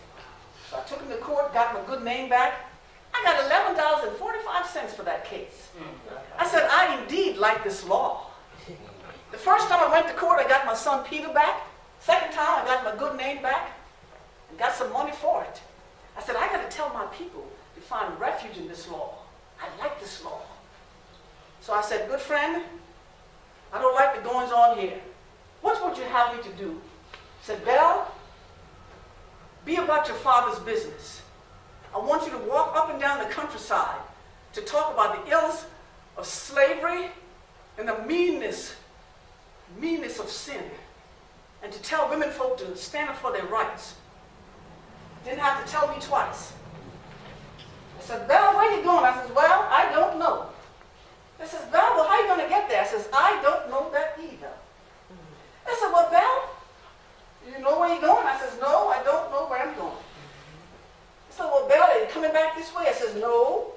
So I took him to court, got my good name back. I got $11.45 for that case. I said, I indeed like this law. The first time I went to court, I got my son Peter back. Second time, I got my good name back and got some money for it. I said, I got to tell my people to find refuge in this law. I like this law. So I said, good friend, I don't like the goings on here. What would you have me to do? He said, Belle, be about your father's business. I want you to walk up and down the countryside to talk about the ills of slavery and the meanness of sin, and to tell women folk to stand up for their rights. Didn't have to tell me twice. I said, Belle, where are you going? I said, well, I don't know. They says, Belle, well, how are you going to get there? I says, I don't know that either. They said, well, Belle, you know where you're going? I says, no, I don't know where I'm going. They said, well, Belle, are you coming back this way? I says, no,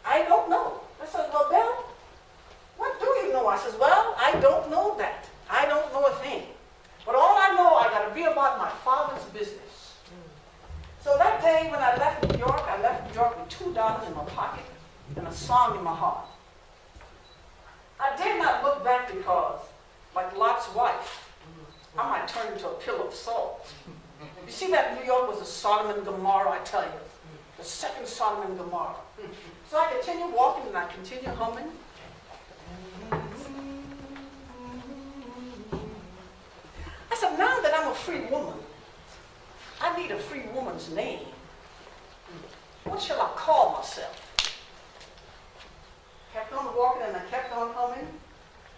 I don't know. I said, well, Belle, what do you know? I says, well, I don't know that. I don't know a thing. But all I know, I got to be about my father's business. So that day when I left New York with $2 in my pocket and a song in my heart. I did not look back because, like Lot's wife, I might turn into a pillar of salt. You see that New York was a Sodom and Gomorrah, I tell you. The second Sodom and Gomorrah. So I continue walking and I continue humming. I said, now that I'm a free woman, I need a free woman's name. What shall I call myself? Kept on walking and I kept on humming.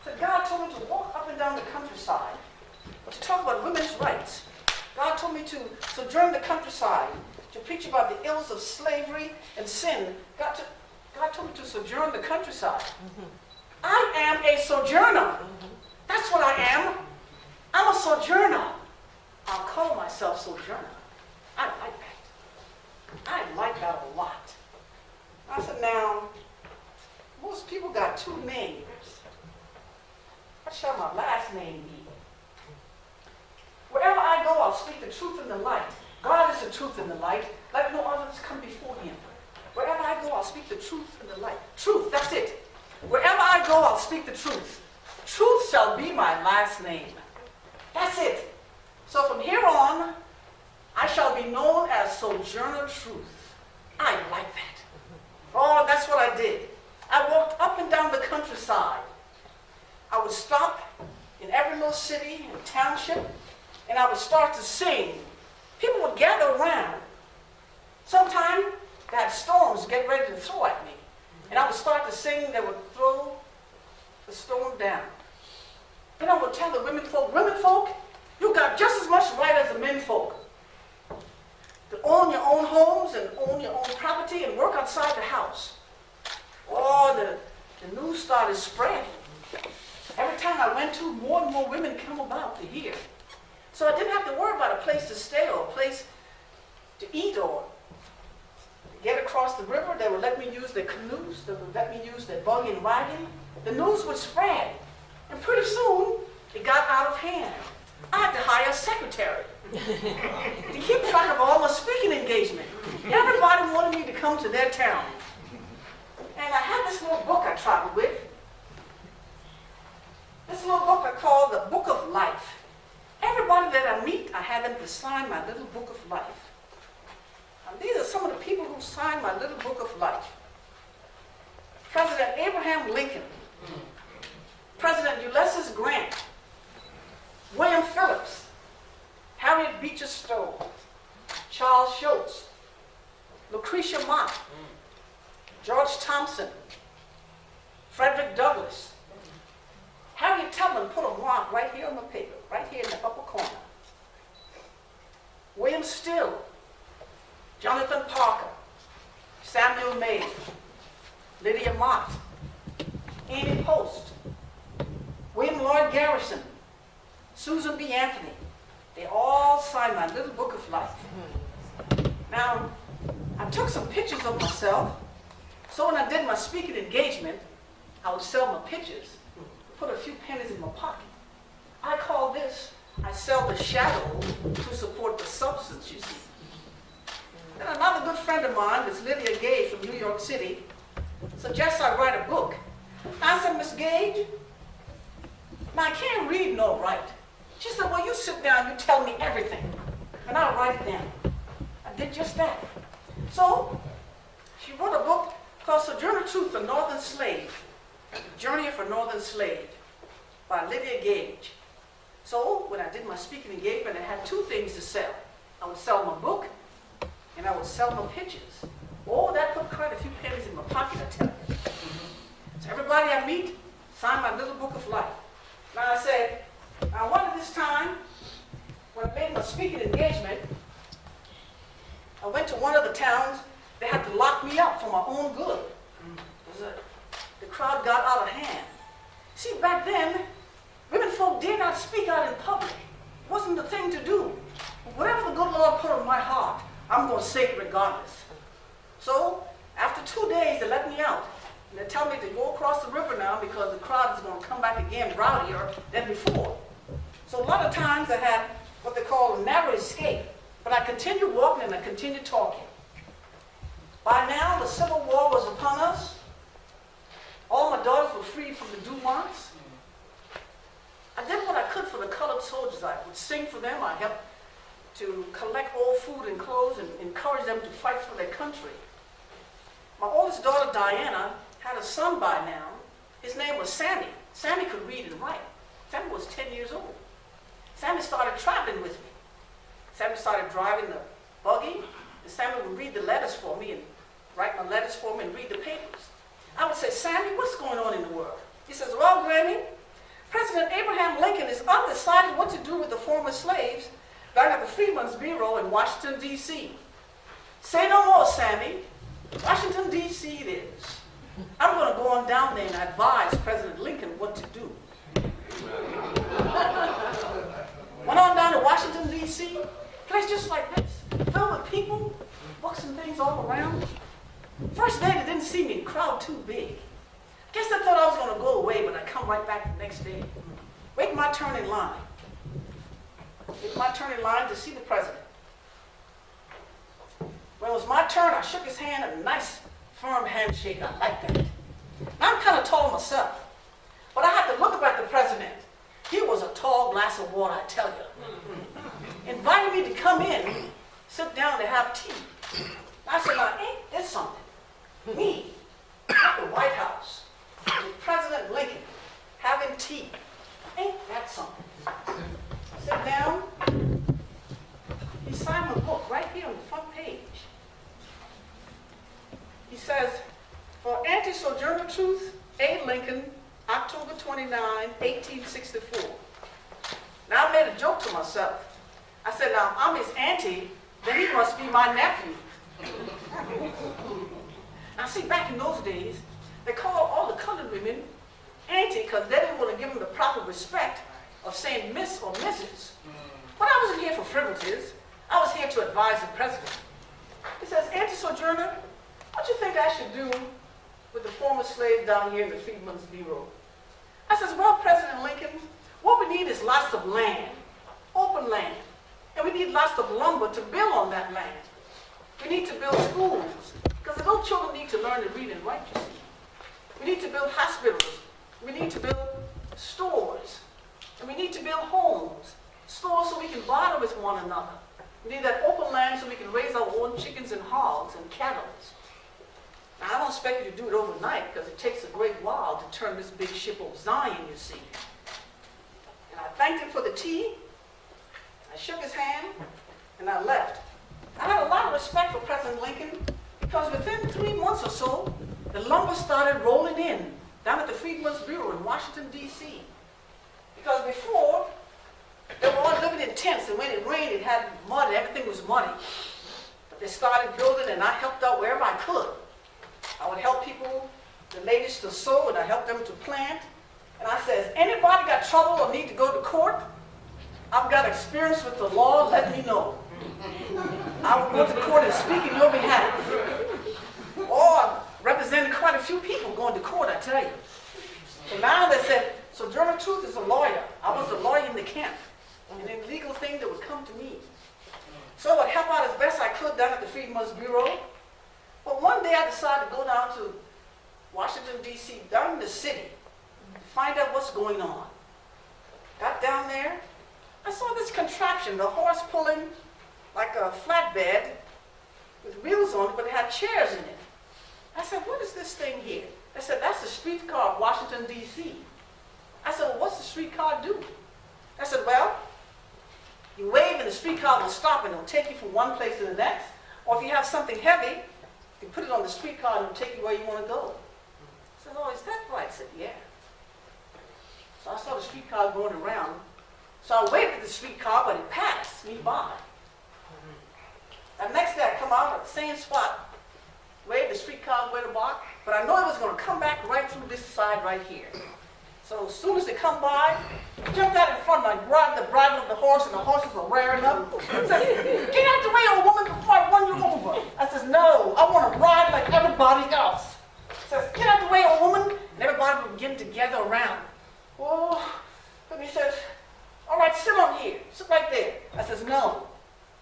So God told me to walk up and down the countryside to talk about women's rights. God told me to sojourn the countryside to preach about the ills of slavery and sin. God told me to sojourn the countryside. I am a sojourner. That's what I am. I'm a sojourner. I'll call myself Sojourner. I like that. I like that a lot. I said, now, most people got two names. What shall my last name be? Wherever I go, I'll speak the truth in the light. God is the truth in the light. Let no others come before him. Wherever I go, I'll speak the truth in the light. Truth, that's it. Wherever I go, I'll speak the truth. Truth shall be my last name. That's it. So from here on, I shall be known as Sojourner Truth. I like that. Oh, that's what I did. I walked up and down the countryside. I would stop in every little city and township, and I would start to sing. People would gather around. Sometimes they had storms get ready to throw at me. And I would start to sing, they would throw the storm down. Then I would tell the women folk, you got just as much right as the men folk to own your own homes and own your own property and work outside the house. Oh, the news started spreading. Every time I went to, more and more women come about to hear. So I didn't have to worry about a place to stay or a place to eat or to get across the river. They would let me use their canoes. They would let me use their buggy and wagon. The news would spread. And pretty soon, it got out of hand. I had to hire a secretary to keep track of all my speaking engagement. Everybody wanted me to come to their town. And I had this little book I traveled with. This little book I call the Book of Life. Everybody that I meet, I had them to sign my little book of life. And these are some of the people who signed my little book of life. President Abraham Lincoln, President Ulysses Grant, William Phillips, Harriet Beecher Stowe, Charles Schultz, Lucretia Mott, George Thompson, Frederick Douglass. Harriet Tubman put a mark right here on the paper, right here in the upper corner. William Still, Jonathan Parker, Samuel May, Lydia Mott, Amy Post, William Lloyd Garrison, Susan B. Anthony. They all signed my little book of life. Now, I took some pictures of myself, so when I did my speaking engagement, I would sell my pictures, put a few pennies in my pocket. I call this, I sell the shadow to support the substance, you see. And another good friend of mine, Miss Lydia Gage from New York City, suggests I write a book. I said, Miss Gage, now I can't read nor write. She said, well, you sit down, you tell me everything, and I'll write it down. I did just that. So, she wrote a book called Sojourner Truth, a Northern Slave, Journey of a Northern Slave, by Lydia Gage. So, when I did my speaking engagement, I had two things to sell. I would sell my book, and I would sell my pictures. Oh, that put quite a few pennies in my pocket, I tell you. So everybody I meet, sign my little book of life. Now I said, now one of this time, when I made my speaking engagement, I went to one of the towns. They had to lock me up for my own good. The crowd got out of hand. See, back then, women folk did not speak out in public. It wasn't the thing to do. Whatever the good Lord put on my heart, I'm going to say it regardless. So, after 2 days, they let me out. And they tell me to go across the river now because the crowd is going to come back again rowdier than before. So a lot of times I had what they call a narrow escape. But I continued walking and I continued talking. By now, the Civil War was upon us. All my daughters were freed from the Dumonts. I did what I could for the colored soldiers. I would sing for them. I helped to collect all food and clothes and encourage them to fight for their country. My oldest daughter, Diana, had a son by now. His name was Sammy. Sammy could read and write. Sammy was 10 years old. Sammy started traveling with me. Sammy started driving the buggy, and Sammy would read the letters for me and write my letters for me and read the papers. I would say, Sammy, what's going on in the world? He says, well, Granny, President Abraham Lincoln is undecided what to do with the former slaves back at the Freedmen's Bureau in Washington, D.C. Say no more, Sammy. Washington, D.C. it is. I'm going to go on down there and advise President Lincoln what to do. Went on down to Washington, D.C., place just like this, filled with people, books and things all around. First day, they didn't see me, the crowd too big. Guess they thought I was going to go away, but I come right back the next day. Wait my turn in line. Wait my turn in line to see the president. When it was my turn, I shook his hand, a nice, firm handshake. I like that. Now, I'm kind of tall myself, but I had to look up at the president. He was a tall glass of water, I tell you. Invited me to come in, sit down to have tea. I said, now, ain't this something? Me, at the White House, with President Lincoln, having tea. Ain't that something? Sit down. He signed my book right here on the front page. He says, for anti-Sojourner Truth, A. Lincoln, October 29, 1864. Now, I made a joke to myself. I said, now, I'm his auntie, then he must be my nephew. Now, see, back in those days, they called all the colored women auntie because they didn't want to give them the proper respect of saying Miss or Mrs. But I wasn't here for frivolities. I was here to advise the president. He says, Auntie Sojourner, what do you think I should do with the former slaves down here in the Freedmen's Bureau? I says, well, President Lincoln, what we need is lots of land, open land. And we need lots of lumber to build on that land. We need to build schools, because the little children need to learn to read and write, you see. We need to build hospitals. We need to build stores. And we need to build homes, stores so we can barter with one another. We need that open land so we can raise our own chickens and hogs and cattle. Now, I don't expect you to do it overnight because it takes a great while to turn this big ship of Zion, you see. And I thanked him for the tea. I shook his hand, and I left. I had a lot of respect for President Lincoln because within 3 months or so, the lumber started rolling in down at the Freedmen's Bureau in Washington, D.C. Because before, they were all living in tents, and when it rained, it had mud, and everything was muddy. But they started building, and I helped out wherever I could. I would help people, the ladies to sew, and I helped them to plant. And I says, anybody got trouble or need to go to court? I've got experience with the law, let me know. I would go to court and speak in your behalf. Or representing quite a few people going to court, I tell you. So now they said, Sojourner Truth is a lawyer. I was a lawyer in the camp. And any legal thing that would come to me. So I would help out as best I could down at the Freedmen's Bureau. But one day I decided to go down to Washington, D.C., down in the city, to find out what's going on. Got down there, I saw this contraption, the horse pulling like a flatbed with wheels on it, but it had chairs in it. I said, what is this thing here? They said, that's the streetcar of Washington, D.C. I said, well, what's the streetcar do? I said, well, you wave and the streetcar will stop and it'll take you from one place to the next. Or if you have something heavy, you put it on the streetcar and it'll take you where you want to go. I said, oh, is that right? I said, yeah. So I saw the streetcar going around. So I waved at the streetcar, but it passed me by. And next day I come out at the same spot, waved the streetcar went by, but I know it was going to come back right through this side right here. So as soon as they come by, I jumped out in front and I grabbed the bridle of the horse, and the horses were rearing up. I says, get out the way, old woman, before I run you over. I says, no, I want to ride like everybody else. I says, get out the way, old woman. And everybody would get together around. Oh, and he says, all right, sit on here. Sit right there. I says, no,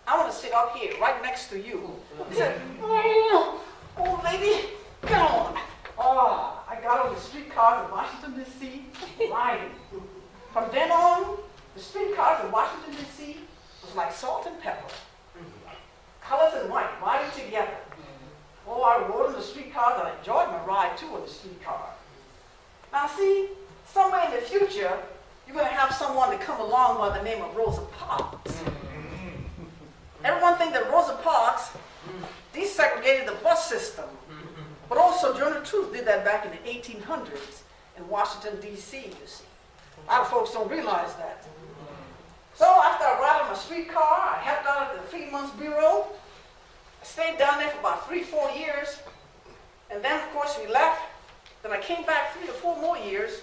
I want to sit up here, right next to you. He said, oh, old lady, get on. Oh, I got on the streetcars in Washington, D.C., riding. From then on, the streetcars in Washington, D.C. was like salt and pepper. Colors and white, riding together. Oh, I rode on the streetcars and I enjoyed my ride too on the streetcar. Now see, somewhere in the future, you're going to have someone to come along by the name of Rosa Parks. Everyone thinks that Rosa Parks desegregated the bus system. But also, Sojourner Truth did that back in the 1800s in Washington, D.C., you see. A lot of folks don't realize that. So after I ride on my streetcar, I helped out at the Freedmen's Bureau. I stayed down there for about 3-4 years. And then, of course, we left. Then I came back 3 or 4 more years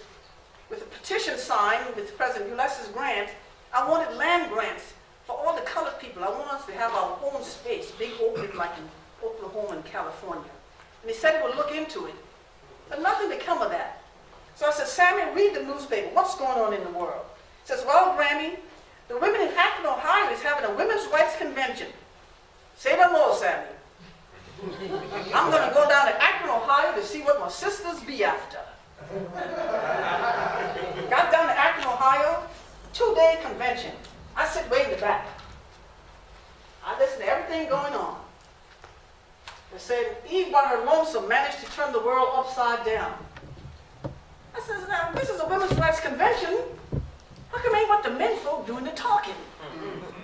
with a petition signed with President Ulysses Grant. I wanted land grants for all the colored people. I want us to have our own space, big open like in Oklahoma and California. And he said he would look into it. But nothing to come of that. So I said, Sammy, read the newspaper. What's going on in the world? He says, well, Grammy, the women in Akron, Ohio is having a women's rights convention. Say no more, Sammy. I'm going to go down to Akron, Ohio to see what my sisters be after. Got down to Akron, Ohio, 2-day convention. I sit way in the back. I listen to everything going on. They said, Eve by her lonesome managed to turn the world upside down. I said, now, this is a women's rights convention. How come ain't what the men folk doing the talking?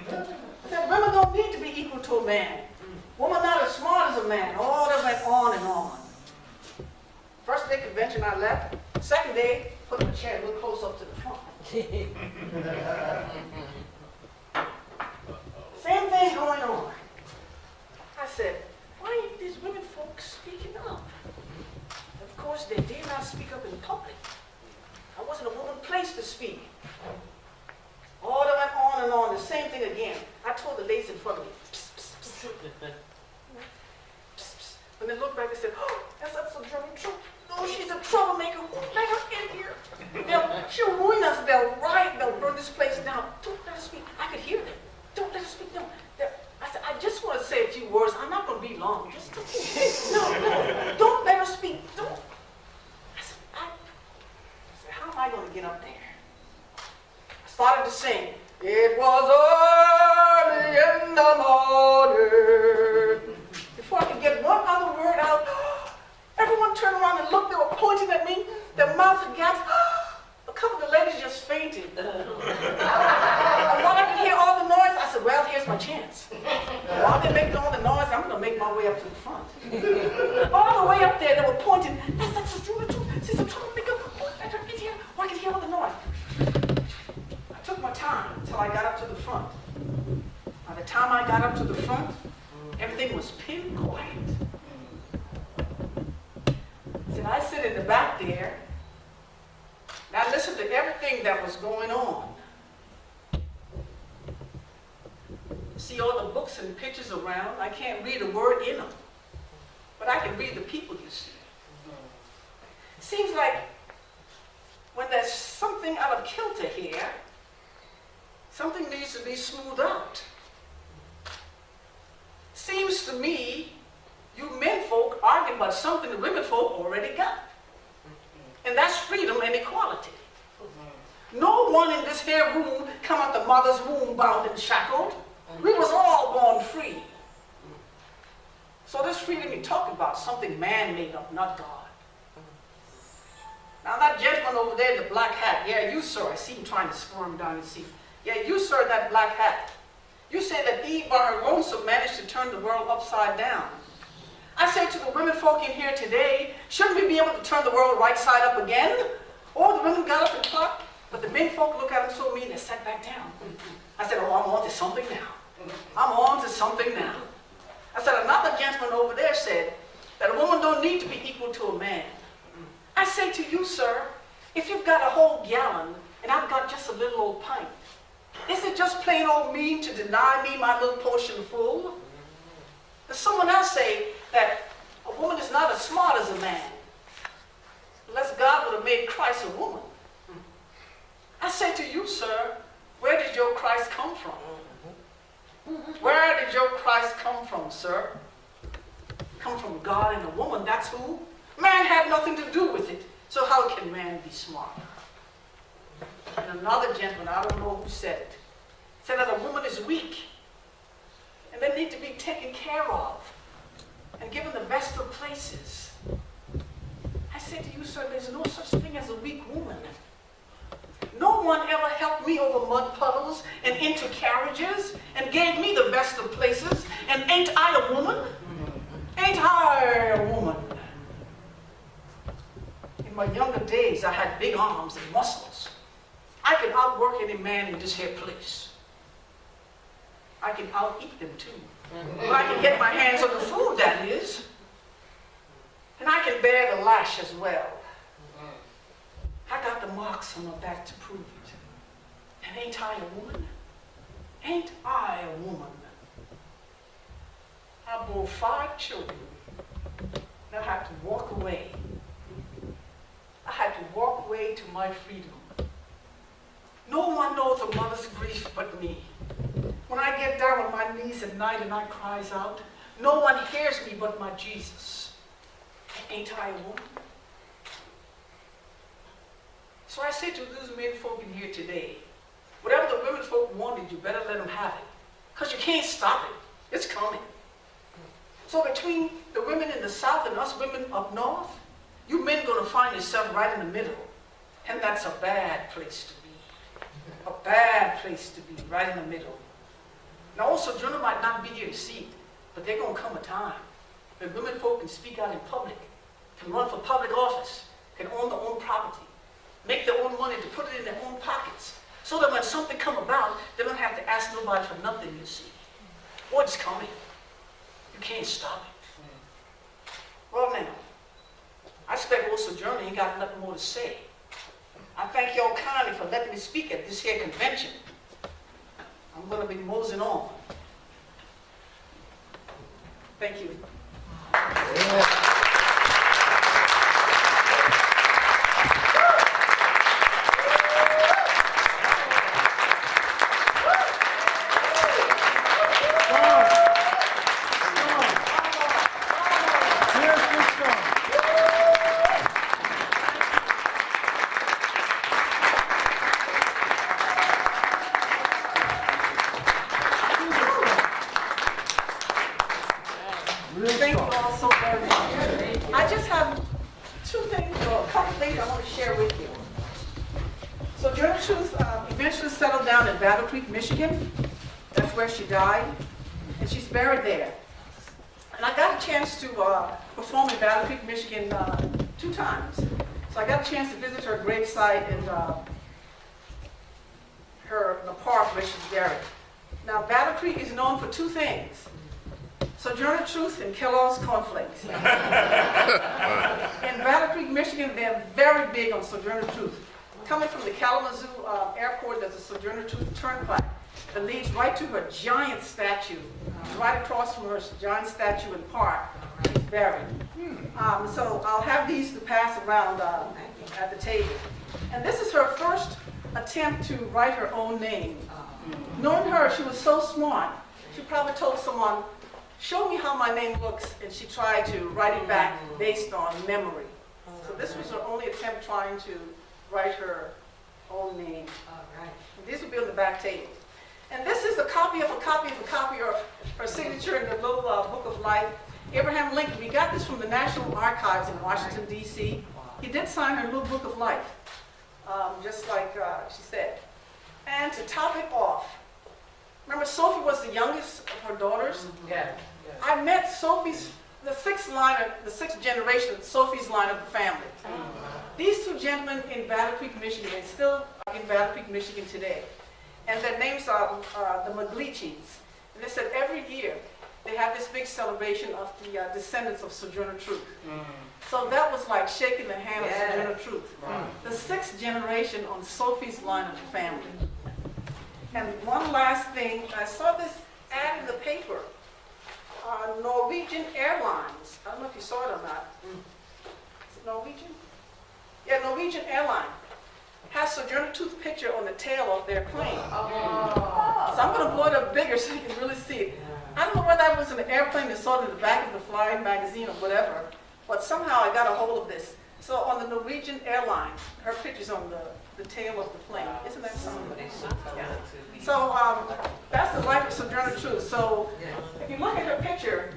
I said, women don't need to be equal to a man. Women not as smart as a man. Oh, that went on and on. First day convention, I left. Second day, put my chair a little close up to the front. Same thing going on. I said, why ain't these women folks speaking up? Of course, they dare not speak up in public. I wasn't a woman place to speak. Oh, that went on and on. The same thing again. I told the ladies in front of me, psst, psst, psst. Psst, psst. When they looked back, they said, oh, that's Sojourner Truth. No, she's a troublemaker. Let her in here. She'll ruin us. They'll riot. They'll burn this place down. Don't let her speak. I could hear them. Don't let her speak. No. I said, I just want to say a few words. I'm not going to be long. Just no. Don't let her speak. Don't. I said, how am I going to get up there? I started to sing. It was early in the morning. Before I could get one other word out, everyone turned around and looked. They were pointing at me. Their mouths agape. A couple of the ladies just fainted. And while I could hear all the noise, I said, well, here's my chance. While they're making all the noise, I'm going to make my way up to the front. All the way up there, they were pointing. That's a true. She's a troublemaker. Let her get here. Well, I could hear all the noise. I took my time until I got up to the front. By the time I got up to the front, everything was pin quiet. So I sit in the back there. Now listen to everything that was going on. See, see all the books and pictures around. I can't read a word in them. But I can read the people, you see. Seems like when there's something out of kilter here, something needs to be smoothed out. Seems to me you men folk argue about something the women folk already got. And that's freedom and equality. No one in this here room come out the mother's womb bound and shackled. We was all born free. So this freedom you talk about, something man made up, not God. Now that gentleman over there in the black hat, yeah, you sir, I see him trying to squirm down his seat. Yeah, you sir, that black hat. You say that Eve by her lonesome managed to turn the world upside down. I say to the women folk in here today, shouldn't we be able to turn the world right side up again? Or the women got up and clapped, but the men folk look at them so mean they sat back down. I said, oh, I'm on to something now. I'm on to something now. I said, another gentleman over there said that a woman don't need to be equal to a man. I say to you, sir, if you've got a whole gallon and I've got just a little old pint, is it just plain old mean to deny me my little portion full? Does someone else say that a woman is not as smart as a man, unless God would have made Christ a woman? I say to you, sir, where did your Christ come from? Where did your Christ come from, sir? Come from God and a woman, that's who. Man had nothing to do with it, so how can man be smart? And another gentleman, I don't know who said that a woman is weak, and they need to be taken care of, and given the best of places. I say to you, sir, there's no such thing as a weak woman. No one ever helped me over mud puddles and into carriages and gave me the best of places. And ain't I a woman? Ain't I a woman? In my younger days, I had big arms and muscles. I could outwork any man in this here place. I can out-eat them too. But I can get my hands on the food, that is. And I can bear the lash as well. I got the marks on my back to prove it. And ain't I a woman? Ain't I a woman? I bore 5 children. And I had to walk away. I had to walk away to my freedom. No one knows a mother's grief but me. When I get down on my knees at night and I cries out, no one hears me but my Jesus. Ain't I a woman? So I say to those men folk in here today, whatever the women folk wanted, you better let them have it. Because you can't stop it. It's coming. So between the women in the South and us women up north, you men going to find yourself right in the middle. And that's a bad place to be. A bad place to be, right in the middle. Now also, Sojourner might not be here to see it, but there's going to come a time when women folk can speak out in public, can run for public office, can own their own property, make their own money to put it in their own pockets, so that when something come about, they don't have to ask nobody for nothing, you see. What's coming? You can't stop it. Well now, I expect old Sojourner ain't got nothing more to say. I thank y'all kindly for letting me speak at this here convention. I'm going to be moseying on. Thank you. Thank you all so very much. I just have 2 things, or a couple things I want to share with you. So Sojourner Truth eventually settled down in Battle Creek, Michigan. That's where she died, and she's buried there. And I got a chance to perform in Battle Creek, Michigan 2 times. So I got a chance to visit her gravesite and the park where she's buried. Now Battle Creek is known for 2 things. Sojourner Truth and Kellogg's Cornflakes. In Battle Creek, Michigan, they're very big on Sojourner Truth. Coming from the Kalamazoo airport, there's a Sojourner Truth turnpike. that leads right to her giant statue, right across from her giant statue in Park. She's buried. So I'll have these to pass around at the table. And this is her first attempt to write her own name. Knowing her, she was so smart. She probably told someone, show me how my name looks, and she tried to write it back based on memory. So this was her only attempt trying to write her own name. And these will be on the back table. And this is a copy of her signature in the little Book of Life. Abraham Lincoln, we got this from the National Archives in Washington, D.C. He did sign her little Book of Life, just like she said. And to top it off, remember Sophie was the youngest of her daughters? Yeah. I met Sophie's, the sixth generation of Sophie's line of the family. These two gentlemen in Battle Creek, Michigan, and still are in Battle Creek, Michigan today. And their names are the Maglichis. And they said every year they have this big celebration of the descendants of Sojourner Truth. So that was like shaking the hand of Sojourner Truth. The sixth generation on Sophie's line of the family. And one last thing, I saw this ad in the paper. Norwegian Airlines. I don't know if you saw it or not. Is it Norwegian? Yeah, Norwegian Airline has Sojourner Truth picture on the tail of their plane. So I'm going to blow it up bigger so you can really see it. I don't know whether I was in an airplane and saw it in the back of the Flying magazine or whatever, but somehow I got a hold of this. So on the Norwegian Airline, her picture's on the tail of the plane. Isn't that something? Yeah. So that's the life of Sojourner Truth. So if you look at her picture,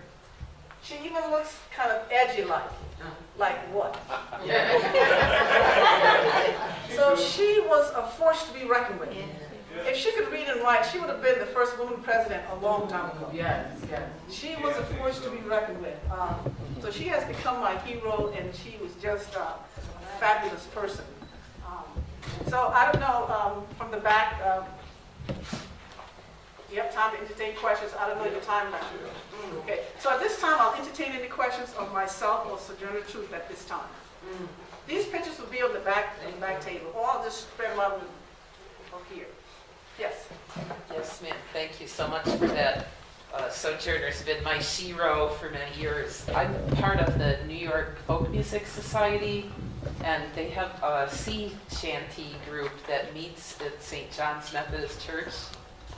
she even looks kind of edgy like what? So she was a force to be reckoned with. If she could read and write, she would have been the first woman president a long time ago. Yes, yes. She was a force to be reckoned with. So she has become my hero, and she was just a fabulous person. So I don't know, from the back, you have time to entertain questions? I don't know your time now. Okay, so at this time, I'll entertain any questions of myself or Sojourner Truth at this time. These pictures will be on the back table, or I'll just spread them out over here. Yes. Yes, ma'am. Thank you so much for that. Sojourner's been my shero for many years. I'm part of the New York Folk Music Society, and they have a sea shanty group that meets at St. John's Methodist Church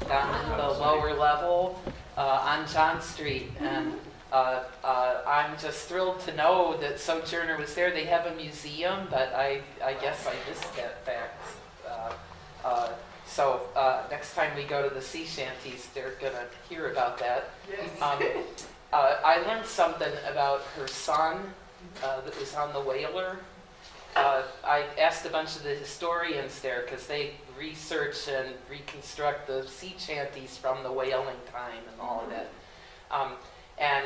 down in the lower level on John Street. And I'm just thrilled to know that Sojourner was there. They have a museum, but I guess I missed that fact. So next time we go to the sea shanties, they're going to hear about that. Yes. I learned something about her son that was on the whaler. I asked a bunch of the historians there because they research and reconstruct the sea shanties from the whaling time and all of that. And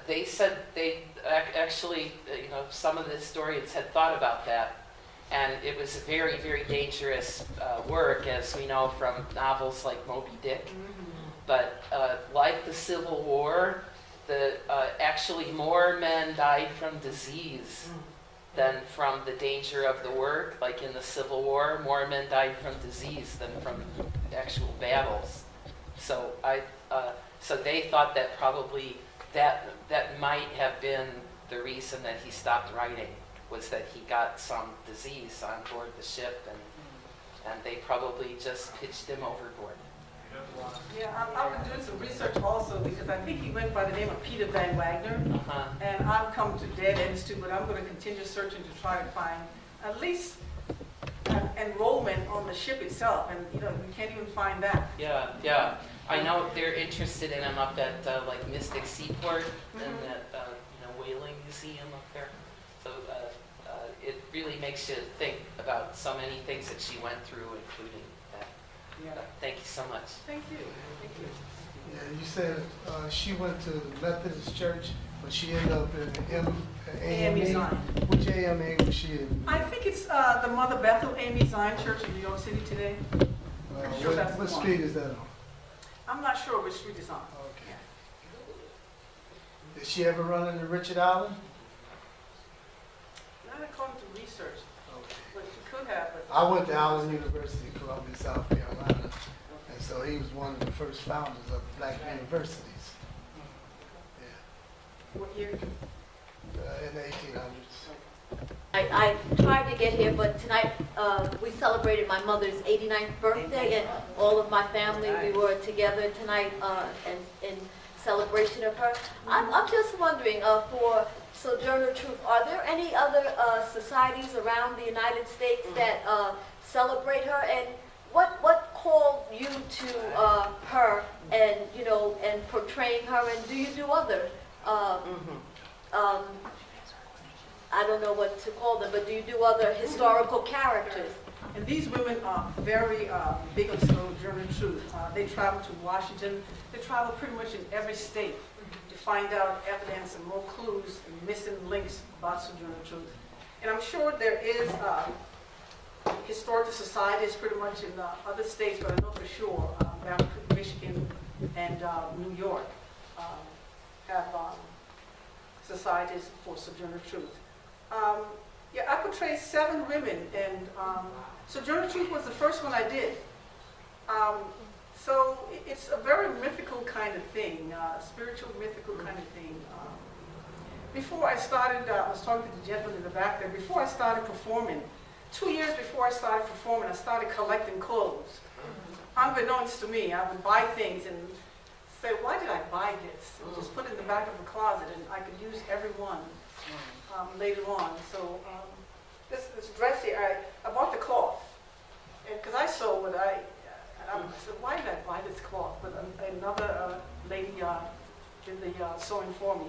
they said they actually, some of the historians had thought about that. And it was very, very dangerous work, as we know from novels like Moby Dick. But like the Civil War, actually more men died from disease than from the danger of the work. Like in the Civil War, more men died from disease than from actual battles. So so they thought that probably that might have been the reason that he stopped writing, was that he got some disease on board the ship, and they probably just pitched him overboard. Yeah, I've been doing some research also because I think he went by the name of Peter Van Wagner, and I've come to dead ends too, but I'm going to continue searching to try to find at least an enrollment on the ship itself, and we can't even find that. Yeah. I know they're interested in him up at like Mystic Seaport and that whaling museum up there. So it really makes you think about so many things that she went through, including that. Yeah. Thank you so much. Thank you. Thank you. Yeah, you said she went to the Methodist Church, but she ended up in AME Zion. Which AMA was she in? I think it's the Mother Bethel AME Zion Church in New York City today. I'm sure that's the what one. street is that on? I'm not sure which street it's on. Okay. Did she ever run into Richard Allen? Not according to research, Okay. but she could have. But I went to Allen University, Columbia, South Carolina, and so So he was one of the first founders of black universities. What year? In the 1800s. I tried to get here, but tonight we celebrated my mother's 89th birthday, and all of my family, we were together tonight in celebration of her. I'm just wondering, for Sojourner Truth, are there any other societies around the United States that celebrate her? And what called you to her and, you know, and portraying her? And do you do other I don't know what to call them, but do you do other historical characters? And these women are very big on Sojourner Truth. They travel to Washington. They travel pretty much in every state to find out evidence and more clues and missing links about Sojourner Truth. And I'm sure there is historical societies pretty much in other states, but I know for sure Michigan and New York have societies for Sojourner Truth. Yeah, I portrayed 7 women, and Sojourner Truth was the first one I did. So it's a very mythical kind of thing, spiritual, mythical kind of thing. Before I started, I was talking to the gentleman in the back there, before I started performing, 2 years before I started performing, I started collecting clothes. Unbeknownst to me, I would buy things and say, why did I buy this? And just put it in the back of the closet, and I could use every one later on. So this dress here, I bought the cloth, because I sew what I said, why did I buy this cloth? But another lady did the sewing for me.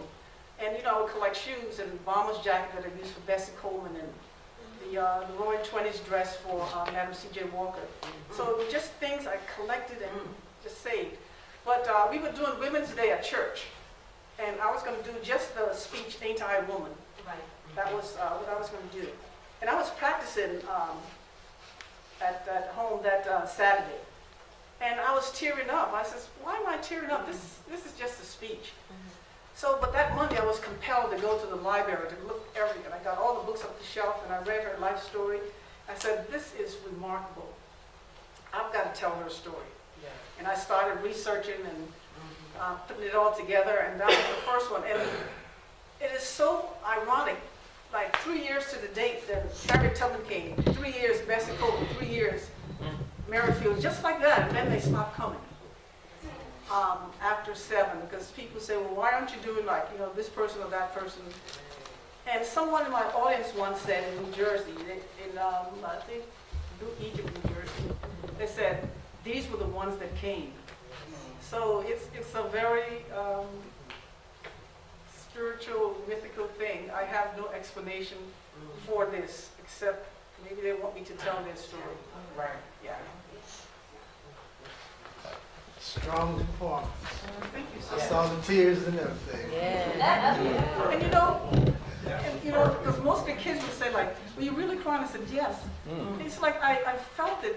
And you know, I would collect shoes and bomber's jacket that I used for Bessie Coleman, and the Roaring Twenties dress for Madam C.J. Walker. So just things I collected and just saved. But we were doing Women's Day at church, and I was going to do just the speech, Ain't I a Woman? Right. That was what I was going to do. And I was practicing at home that Saturday. And I was tearing up. I said, why am I tearing up? This is just a speech. So, but that Monday I was compelled to go to the library to look everything. I got all the books off the shelf, and I read her life story. I said, this is remarkable. I've got to tell her story. Yeah. And I started researching and putting it all together, and that was the first one. And it is so ironic, like 3 years to the date that Harriet Tubman came, 3 years Bessie Coleman, 3 years Merrifield, just like that, and then they stopped coming after 7, because people say, well, why aren't you doing like, you know, this person or that person? And someone in my audience once said in New Jersey, I think New Egypt, New Jersey, they said, these were the ones that came. So it's a very spiritual, mythical thing. I have no explanation for this, except maybe they want me to tell their story. Right. Yeah. Strong performance. Thank you so I much. saw the tears and everything. Yeah. And you know, because most of the kids would say like, "Were you really crying?" I said, "Yes." It's like I felt it.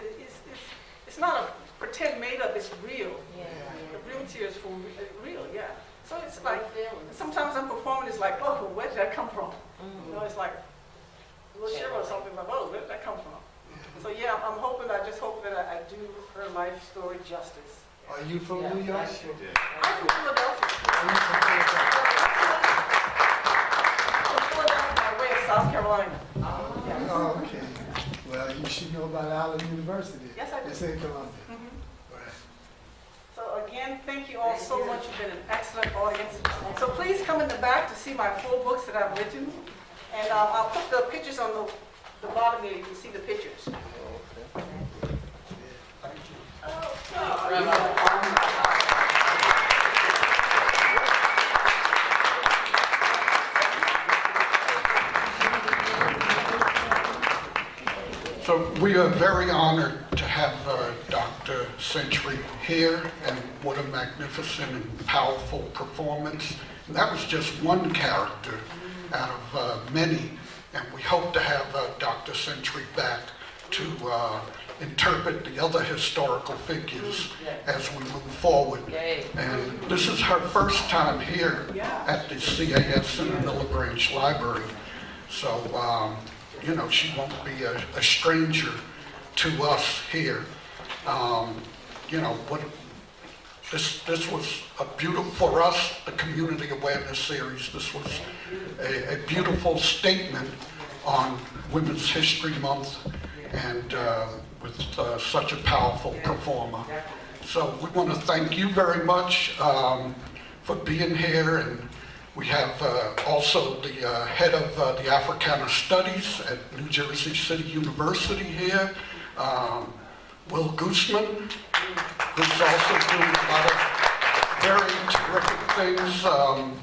It's not a pretend made up. It's real. Yeah. The real tears from real. Yeah. So it's like sometimes I'm performing. It's like, oh, where did that come from? You know, it's like a little shiver or something. Like, oh, where did that come from? So yeah, I'm hoping. I just hope that I do her life story justice. Are you from Yeah. New York? I'm from Philadelphia. Are you from Philadelphia? From Philadelphia by way of South Carolina. Yes. Oh, okay. Well, you should know about Allen University. Yes, I do. It's in Columbia. Mhm. Right. So again, thank you all so much. You've been an excellent audience. So please come in the back to see my full books that I've written. And I'll put the pictures on the bottom here. You can see the pictures. So we are very honored to have Dr. Century here, and what a magnificent and powerful performance. And that was just one character out of many, and we hope to have Dr. Century back to interpret the other historical figures as we move forward. Yay. And this is her first time here at the CAS in the Miller Branch Library. So, you know, she won't be a stranger to us here. you know, what, this was a beautiful, for us, the Community Awareness Series, this was a beautiful statement on Women's History Month, and with such a powerful performer. So we want to thank you very much for being here, and we have also the head of the Africana Studies at New Jersey City University here, Will Gooseman, who's also doing a lot of very terrific things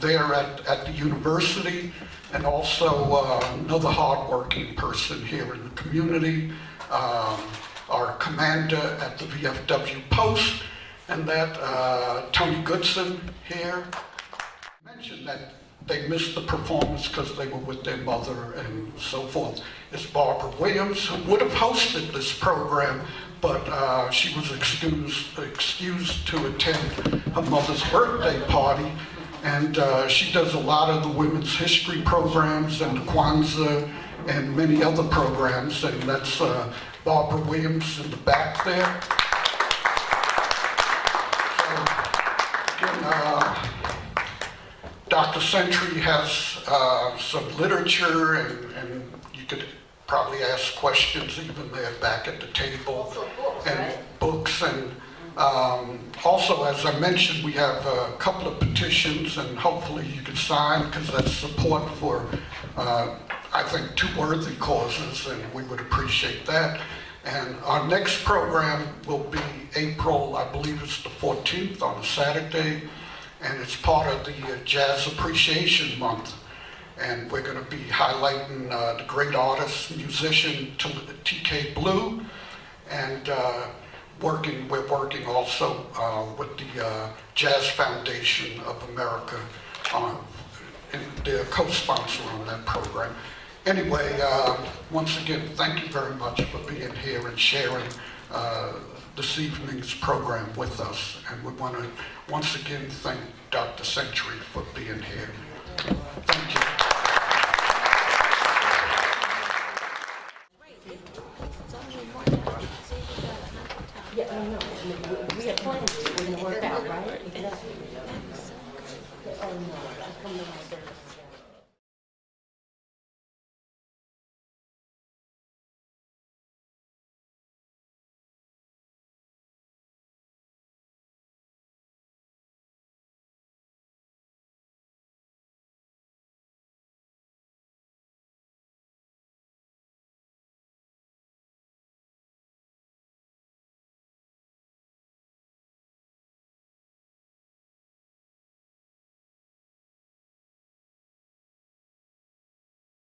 there at the university, and also another hardworking person here in the community, our commander at the VFW post, and that Tony Goodson here mentioned that they missed the performance because they were with their mother and so forth. It's Barbara Williams, who would have hosted this program, but she was excused to attend her mother's birthday party, and she does a lot of the women's history programs and the Kwanzaa and many other programs, and that's Barbara Williams in the back there. So, again, Dr. Century has some literature, and you could probably ask questions even there back at the table, and books, and also, as I mentioned, we have a couple of petitions, and hopefully you can sign, because that's support for, I think, two worthy causes, and we would appreciate that. And our next program will be April, I believe it's the 14th, on a Saturday, and it's part of the Jazz Appreciation Month. And we're going to be highlighting the great artist, musician T.K. Blue, and we're working also with the Jazz Foundation of America, and they're co-sponsor on that program. Anyway, once again, thank you very much for being here and sharing this evening's program with us. And we want to once again thank Dr. Century for being here. Thank you. Yeah, I know. We appointed it when it worked out, right? Oh, no, I come to my birthday.